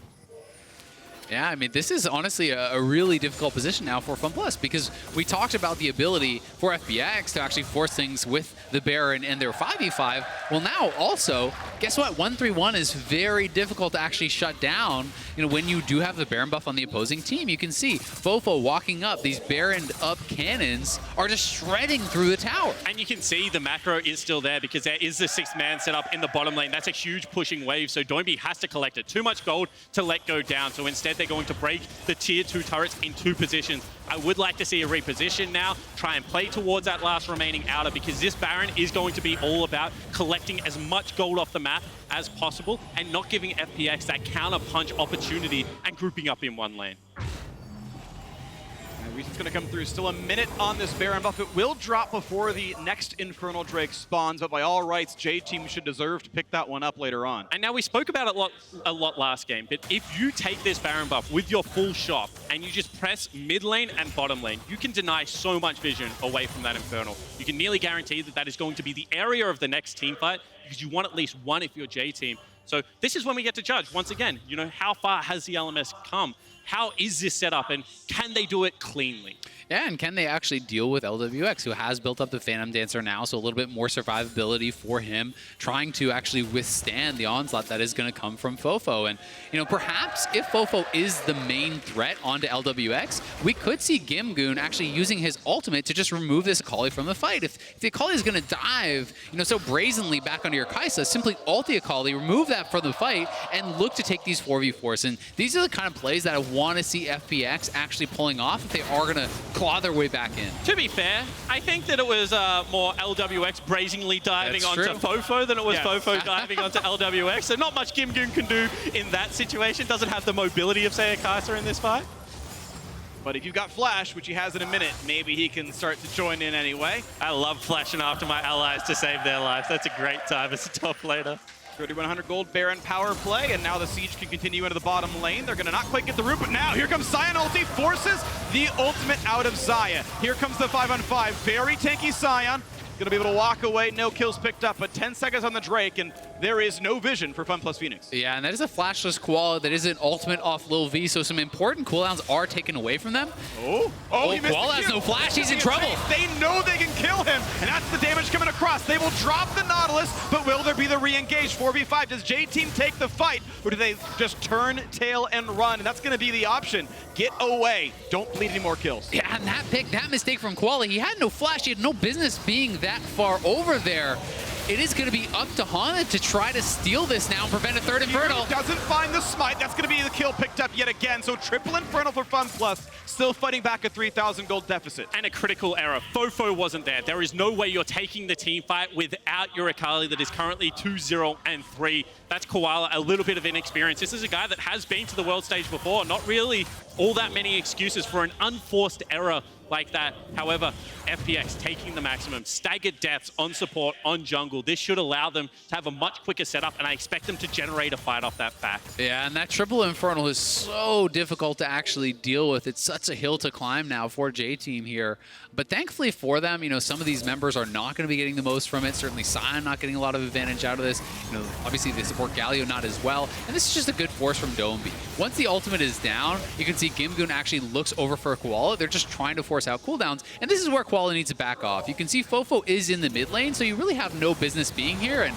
Yeah, I mean, this is honestly a really difficult position now for FunPlus, because we talked about the ability for FPX to actually force things with the Baron and their 5v5. Well, now also, guess what? 1-3-1 is very difficult to actually shut down. You know, when you do have the Baron buff on the opposing team, you can see FoFo walking up. These Baroned up cannons are just shredding through the tower. And you can see the macro is still there, because there is the 6th man set up in the bottom lane. That's a huge pushing wave, so Doinb has to collect it. Too much gold to let go down, so instead they're going to break the tier 2 turrets in 2 positions. I would like to see a reposition now, try and play towards that last remaining outer, because this Baron is going to be all about collecting as much gold off the map as possible and not giving FPX that counter punch opportunity and grouping up in one lane. Reason's going to come through. Still a minute on this Baron buff. It will drop before the next Infernal Drake spawns, but by all rights, J-Team should deserve to pick that one up later on. And now we spoke about it a lot last game, but if you take this Baron buff with your full shop and you just press mid lane and bottom lane, you can deny so much vision away from that Infernal. You can nearly guarantee that that is going to be the area of the next team fight, because you want at least one if you're J-Team. So this is when we get to judge, once again, you know, how far has the LMS come? How is this set up, and can they do it cleanly? Yeah, and can they actually deal with LWX, who has built up the Phantom Dancer now, so a little bit more survivability for him, trying to actually withstand the onslaught that is going to come from FoFo. And, you know, perhaps if FoFo is the main threat onto LWX, we could see GimGoon actually using his ultimate to just remove this Akali from the fight. If the Akali is going to dive, you know, so brazenly back onto your Xayah, simply ult the Akali, remove that from the fight, and look to take these 4v4s. And these are the kind of plays that I want to see FPX actually pulling off if they are going to claw their way back in. To be fair, I think that it was more LWX brazenly diving onto FoFo than it was FoFo diving onto LWX. So not much GimGoon can do in that situation. Doesn't have the mobility of, say, a Kaiser in this fight. But if you've got Flash, which he has in a minute, maybe he can start to join in anyway. I love flashing after my allies to save their lives. That's a great time as a top laner. 3,100 gold Baron power play, and now the siege can continue into the bottom lane. They're going to not quite get the root, but now here comes Sion ulti, forces the ultimate out of Xayah. Here comes the 5-on-5, very tanky Sion. Gonna be able to walk away, no kills picked up, but 10 seconds on the Drake, and there is no vision for FunPlus Phoenix. Yeah, and that is a flashless Koala. That is an ultimate off Lilv, so some important cooldowns are taken away from them. Oh, he missed Koala the has Q. no flash, he's in trouble. They know they can kill him, and that's the damage coming across. They will drop the Nautilus, but will there be the re-engage? 4v5, does J-Team take the fight, or do they just turn, tail, and run? And that's gonna be the option. Get away, don't bleed any more kills. Yeah, and that mistake from Koala, he had no flash, he had no business being that far over there. It is going to be up to Hana to try to steal this now and prevent a third Infernal. Doesn't find the smite. That's going to be the kill picked up yet again. So triple Infernal for FunPlus, still fighting back a 3,000 gold deficit. And a critical error. FoFo wasn't there. There is no way you're taking the team fight without your Akali that is currently 2-0 and 3. That's Koala, a little bit of inexperience. This is a guy that has been to the world stage before. Not really all that many excuses for an unforced error like that. However, FPX taking the maximum, staggered deaths on support, on jungle. This should allow them to have a much quicker setup, and I expect them to generate a fight off that fact. Yeah, and that triple Infernal is so difficult to actually deal with. It's such a hill to climb now for J-Team here. But thankfully for them, you know, some of these members are not going to be getting the most from it. Certainly Sion not getting a lot of advantage out of this. You know, obviously they support Galio not as well. And this is just a good force from Doinb. Once the ultimate is down, you can see GimGoon actually looks over for Koala. They're just trying to force out cooldowns. And this is where Koala needs to back off. You can see FoFo is in the mid lane, so you really have no business being here. And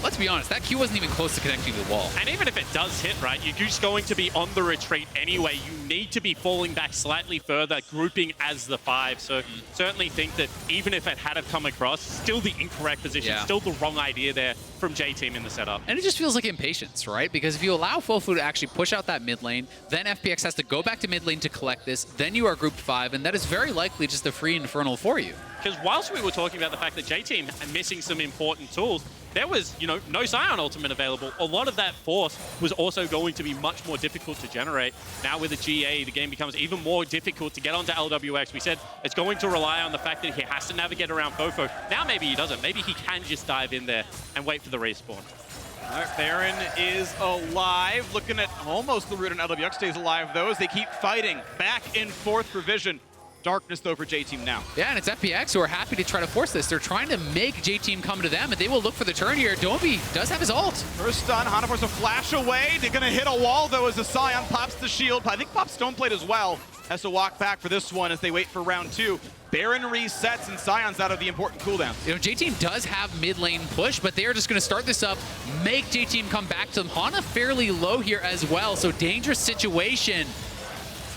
let's be honest, that Q wasn't even close to connecting to the wall. And even if it does hit, right, you're just going to be on the retreat anyway. You need to be falling back slightly further, grouping as the 5. So certainly think that even if it had have come across, still the incorrect position, still the wrong idea there from J-Team in the setup. And it just feels like impatience, right? Because if you allow FoFo to actually push out that mid lane, then FPX has to go back to mid lane to collect this, then you are grouped 5, and that is very likely just a free Infernal for you. Because whilst we were talking about the fact that J-Team are missing some important tools, there was, you know, no Sion ultimate available. A lot of that force was also going to be much more difficult to generate. Now with the GA, the game becomes even more difficult to get onto LWX. We said it's going to rely on the fact that he has to navigate around FoFo. Now maybe he doesn't. Maybe he can just dive in there and wait for the respawn. All right, Baron is alive. Looking at almost the root, and LWX stays alive, though, as they keep fighting back and forth for vision. Darkness, though, for J-Team now. Yeah, and it's FPX who are happy to try to force this. They're trying to make J-Team come to them, and they will look for the turn here. Doinb does have his ult. First stun, Hana forces a flash away. They're going to hit a wall, though, as the Sion pops the shield. I think pops Stoneblade as well. Has to walk back for this one as they wait for round 2. Baron resets, and Sion's out of the important cooldown. You know, J-Team does have mid lane push, but they are just going to start this up, make J-Team come back to them. Hana fairly low here as well, so dangerous situation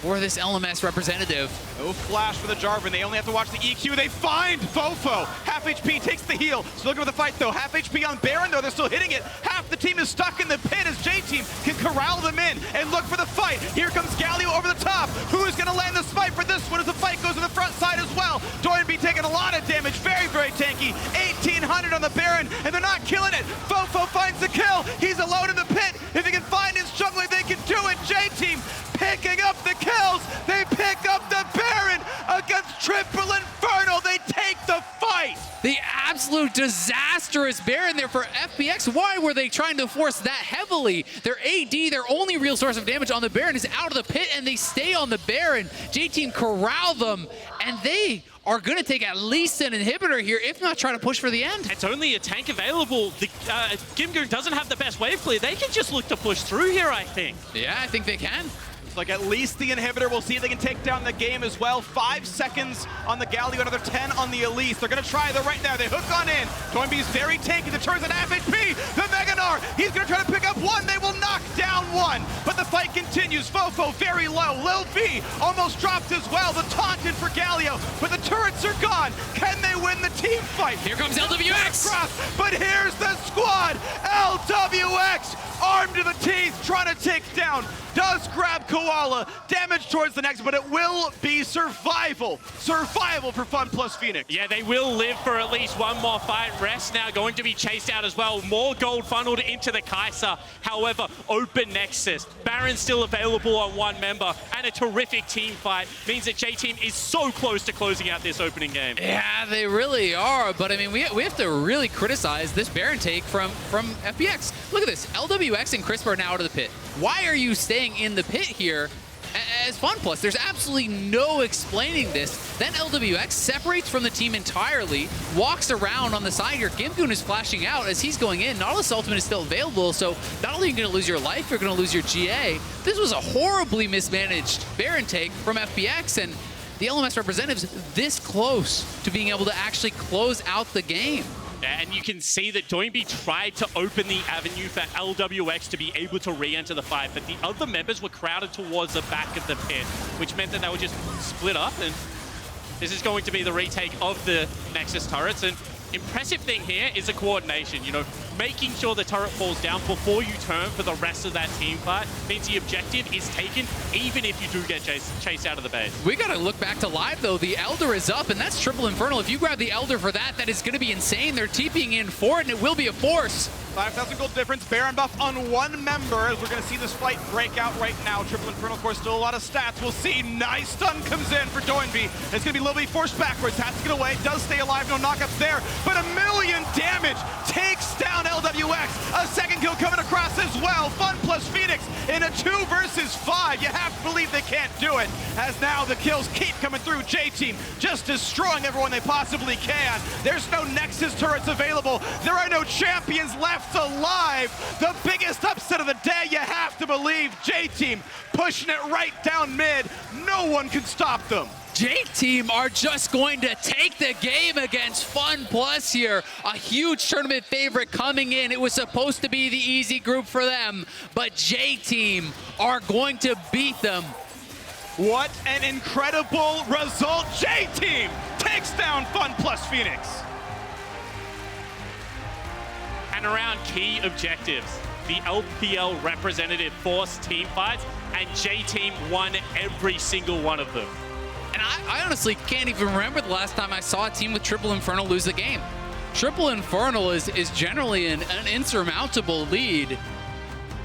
for this LMS representative. No flash for the Jarvan. They only have to watch the EQ. They find FoFo. Half HP takes the heal. Still looking for the fight, though. Half HP on Baron, though. They're still hitting it. Half the team is stuck in the pit as J-Team can corral them in and look for the fight. Here comes Galio over the top. Who is going to land the smite for this one as the fight goes to the front side as well? Doinb taking a lot of damage. Very, very tanky. 1,800 on the Baron, and they're not killing it. FoFo finds the kill. He's alone in the pit. If he can find his jungler, they can do it. J-Team picking up the kills. They pick up the Baron against Triple Infernal. They take the fight. The absolute disastrous Baron there for FPX. Why were they trying to force that heavily? Their AD, their only real source of damage on the Baron, is out of the pit, and they stay on the Baron. J-Team corral them, and they are going to take at least an inhibitor here, if not try to push for the end. It's only a tank available. The GimGoon doesn't have the best wave clear. They can just look to push through here, I think. Yeah, I think they can. Like at least the inhibitor. We'll see if they can take down the game as well. 5 seconds on the Galio, another 10 on the Elise. They're going to try. They're right now. They hook on in. Doinb is very tanky. The turns at half HP. The Gnar. He's going to try to pick up one. They will knock down one. But the fight continues. FoFo very low. Lilv almost dropped as well. The taunt in for Galio. But the turrets are gone. Can they win the team fight? Here comes LWX. But here's the squad. LWX armed to the teeth, trying to take down. Does grab Koala, damage towards the next, but it will be survival. Survival for FunPlus Phoenix. Yeah, they will live for at least one more fight. Rest now going to be chased out as well. More gold funneled into the Kaiser. However, open Nexus. Baron still available on one member, and a terrific team fight means that J-Team is so close to closing out this opening game. Yeah, they really are, but I mean, we have to really criticize this Baron take from FPX. Look at this, LWX and Crisp are now out of the pit. Why are you staying in the pit here? as FunPlus. There's absolutely no explaining this. Then LWX separates from the team entirely, walks around on the side here. GimGoon is flashing out as he's going in. Nautilus Ultimate is still available, so not only are you going to lose your life, you're going to lose your GA. This was a horribly mismanaged Baron take from FPX, and the LMS representatives this close to being able to actually close out the game. And you can see that Doinb tried to open the avenue for LWX to be able to re-enter the fight, but the other members were crowded towards the back of the pit, which meant that they were just split up, and this is going to be the retake of the Nexus turrets. And impressive thing here is the coordination, you know, making sure the turret falls down before you turn for the rest of that team fight means the objective is taken, even if you do get chased out of the base. We gotta look back to live though. The Elder is up, and that's triple Infernal. If you grab the Elder for that, that is gonna be insane. They're TPing in for it, and it will be a force. 5,000 gold difference, Baron buff on one member, as we're going to see this fight break out right now. Triple Infernal, of course, still a lot of stats. We'll see. Nice stun comes in for Doinb. It's going to be Lilv forced backwards, has to get away, does stay alive, no knockups there, but 1,000,000 damage takes down LWX. A second kill coming across as well. FunPlus Phoenix in a 2 versus 5. You have to believe they can't do it, as now the kills keep coming through. J-Team just destroying everyone they possibly can. There's no Nexus turrets available. There are no champions left alive. The biggest upset of the day, you have to believe. J-Team pushing it right down mid. No one can stop them. J-Team are just going to take the game against FunPlus here. A huge tournament favorite coming in. It was supposed to be the easy group for them, but J-Team are going to beat them. What an incredible result. J-Team takes down FunPlus Phoenix. And around key objectives, the LPL representative forced team fights, and J-Team won every single one of them. And I honestly can't even remember the last time I saw a team with Triple Infernal lose the game. Triple Infernal is generally an insurmountable lead.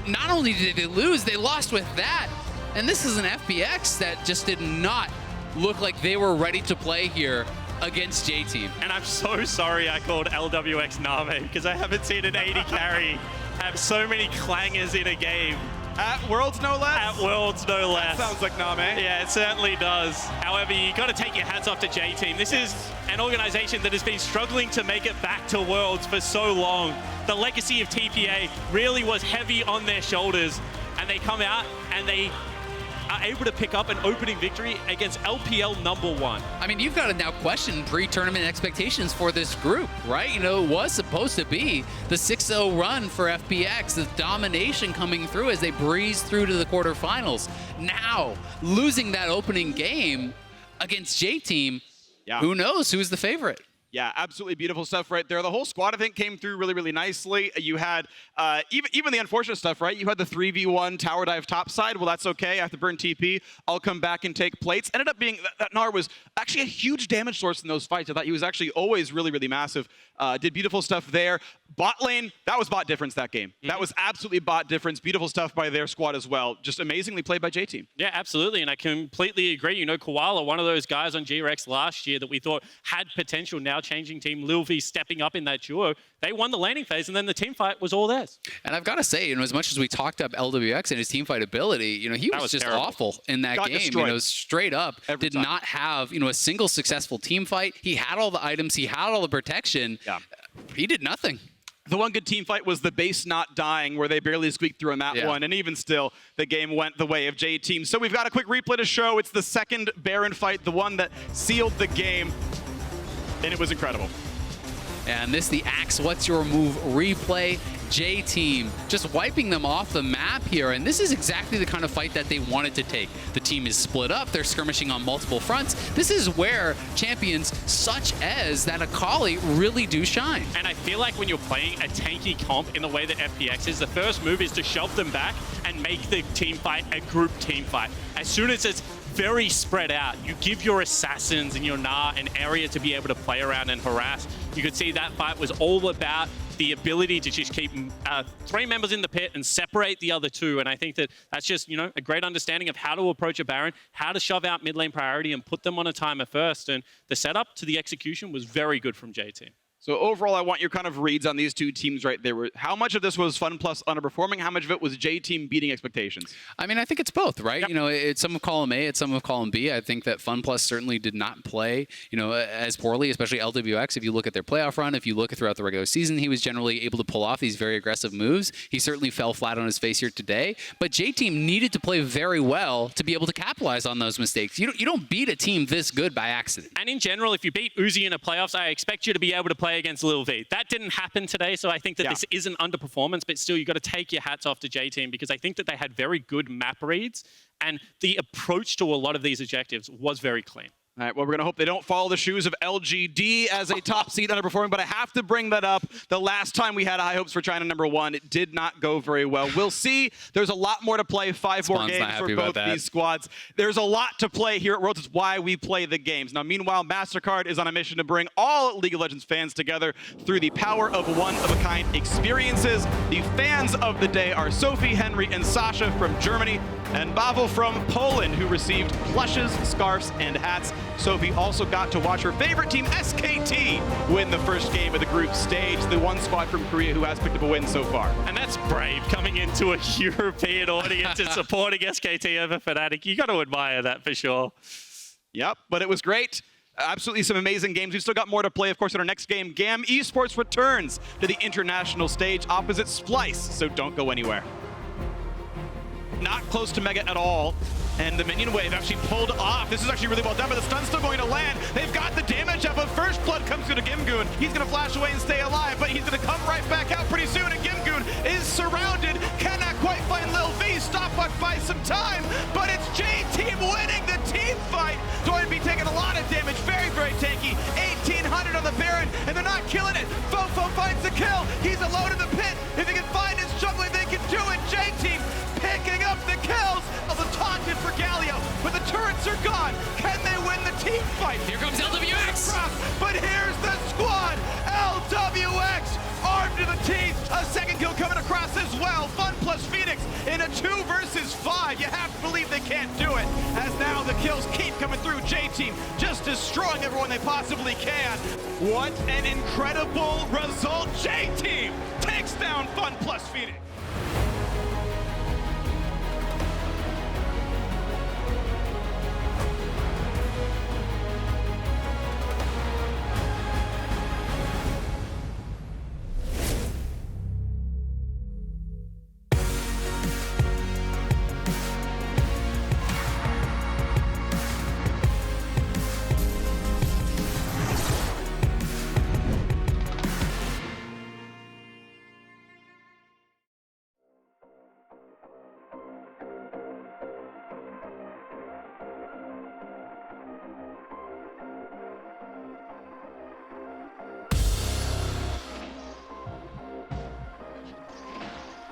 Not only did they lose, they lost with that. And this is an FPX that just did not look like they were ready to play here against J-Team. And I'm so sorry I called LWX Name, because I haven't seen an 80 carry have so many clangers in a game. At Worlds, no less? At Worlds, no less. That sounds like Name. Yeah, it certainly does. However, you got to take your hats off to J-Team. This is an organization that has been struggling to make it back to Worlds for so long. The legacy of TPA really was heavy on their shoulders, and they come out and they are able to pick up an opening victory against LPL #1. I mean, you've got to now question pre-tournament expectations for this group, right? You know, it was supposed to be the 6-0 run for FPX, the domination coming through as they breeze through to the quarterfinals. Now, losing that opening game against J-Team, who knows who's the favorite? Yeah, absolutely beautiful stuff right there. The whole squad, I think, came through really, really gnacely. You had even the unfortunate stuff, right? You had the 3v1 tower dive topside. Well, that's okay. I have to burn TP. I'll come back and take plates. Ended up being that Gnar was actually a huge damage source in those fights. I thought he was actually always really, really massive. Did beautiful stuff there. Bot lane, that was bot difference that game. That was absolutely bot difference. Beautiful stuff by their squad as well. Just amazingly played by J-Team. Yeah, absolutely. And I completely agree. You know, Koala, one of those guys on G-Rex last year that we thought had potential, now changing team. Lilv stepping up in that duo. They won the laning phase, and then the team fight was all theirs. And I've got to say, you know, as much as we talked up LWX and his team fight ability, you know, he was just terrible. Awful in that game. Destroyed. You know, straight up did not have, you know, a single successful team fight. He had all the items, he had all the protection. Yeah. He did nothing. The one good team fight was the base not dying, where they barely squeaked through on that one, and even still, the game went the way of J-Team. So we've got a quick replay to show. It's the second Baron fight, the one that sealed the game, and it was incredible. And this, the Axe What's Your Move replay. J-Team just wiping them off the map here, and this is exactly the kind of fight that they wanted to take. The team is split up, they're skirmishing on multiple fronts. This is where champions such as that Akali really do shine. And I feel like when you're playing a tanky comp in the way that FPX is, the first move is to shove them back and make the team fight a group team fight. As soon as it's very spread out, you give your assassins and your Gnar an area to be able to play around and harass. You could see that fight was all about the ability to just keep 3 members in the pit and separate the other 2. And I think that that's just, you know, a great understanding of how to approach a Baron, how to shove out mid lane priority and put them on a timer first. And the setup to the execution was very good from J-Team. So overall, I want your kind of reads on these two teams right there. How much of this was FunPlus underperforming? How much of it was J-Team beating expectations? I mean, I think it's both, right? Yep. You know, it's some of column A, it's some of column B. I think that FunPlus certainly did not play, you know, as poorly, especially LWX. If you look at their playoff run, if you look throughout the regular season, he was generally able to pull off these very aggressive moves. He certainly fell flat on his face here today. But J-Team needed to play very well to be able to capitalize on those mistakes. You don't beat a team this good by accident. And in general, if you beat Uzi in the playoffs, I expect you to be able to play against Lilv. That didn't happen today, so I think that this isn't underperformance, but still, you've got to take your hats off to J-Team because I think that they had very good map reads, and the approach to a lot of these objectives was very clean. All right, well, we're going to hope they don't follow the shoes of LGD as a top seed underperforming, but I have to bring that up. The last time we had high hopes for China #1, it did not go very well. We'll see. There's a lot more to play. 5 more games for both these squads. There's a lot to play here at Worlds. It's why we play the games. Now, meanwhile, MasterCard is on a mission to bring all League of Legends fans together through the power of one-of-a-kind experiences. The fans of the day are Sophie, Henry, and Sasha from Germany, and Pavel from Poland, who received plushes, scarves, and hats. Sophie also got to watch her favorite team, SKT, win the first game of the group stage, the one squad from Korea who has picked up a win so far. And that's brave, coming into a European audience and supporting SKT over Fnatic. You got to admire that for sure. Yep, but it was great. Absolutely some amazing games. We've still got more to play, of course, in our next game. GAM Esports returns to the international stage opposite Splice, so don't go anywhere. Not close to Mega at all. And the minion wave actually pulled off. This is actually really well done, but the stun's still going to land. They've got the damage up, but first blood comes to GimGoon. He's going to flash away and stay alive, but he's going to come right back out pretty soon, and GimGoon is surrounded. Cannot quite find Lilv. Stopwatch buys some time, but it's J-Team winning the team fight. Doinb taking a lot of damage. Very, very tanky. 1,800 on the Baron, and they're not killing it. FoFo finds the kill. He's alone in the pit. If he can find his jungler, they can do it. J-Team picking up the kills. The taunted for Galio, but the turrets are gone. Can they win the team fight? Here comes LWX. But here's the squad. LWX armed to the teeth. A second kill coming across as well. FunPlus Phoenix in a 2 versus 5. You have to believe they can't do it, as now the kills keep coming through. J-Team just destroying everyone they possibly can. What an incredible result. J-Team takes down FunPlus Phoenix.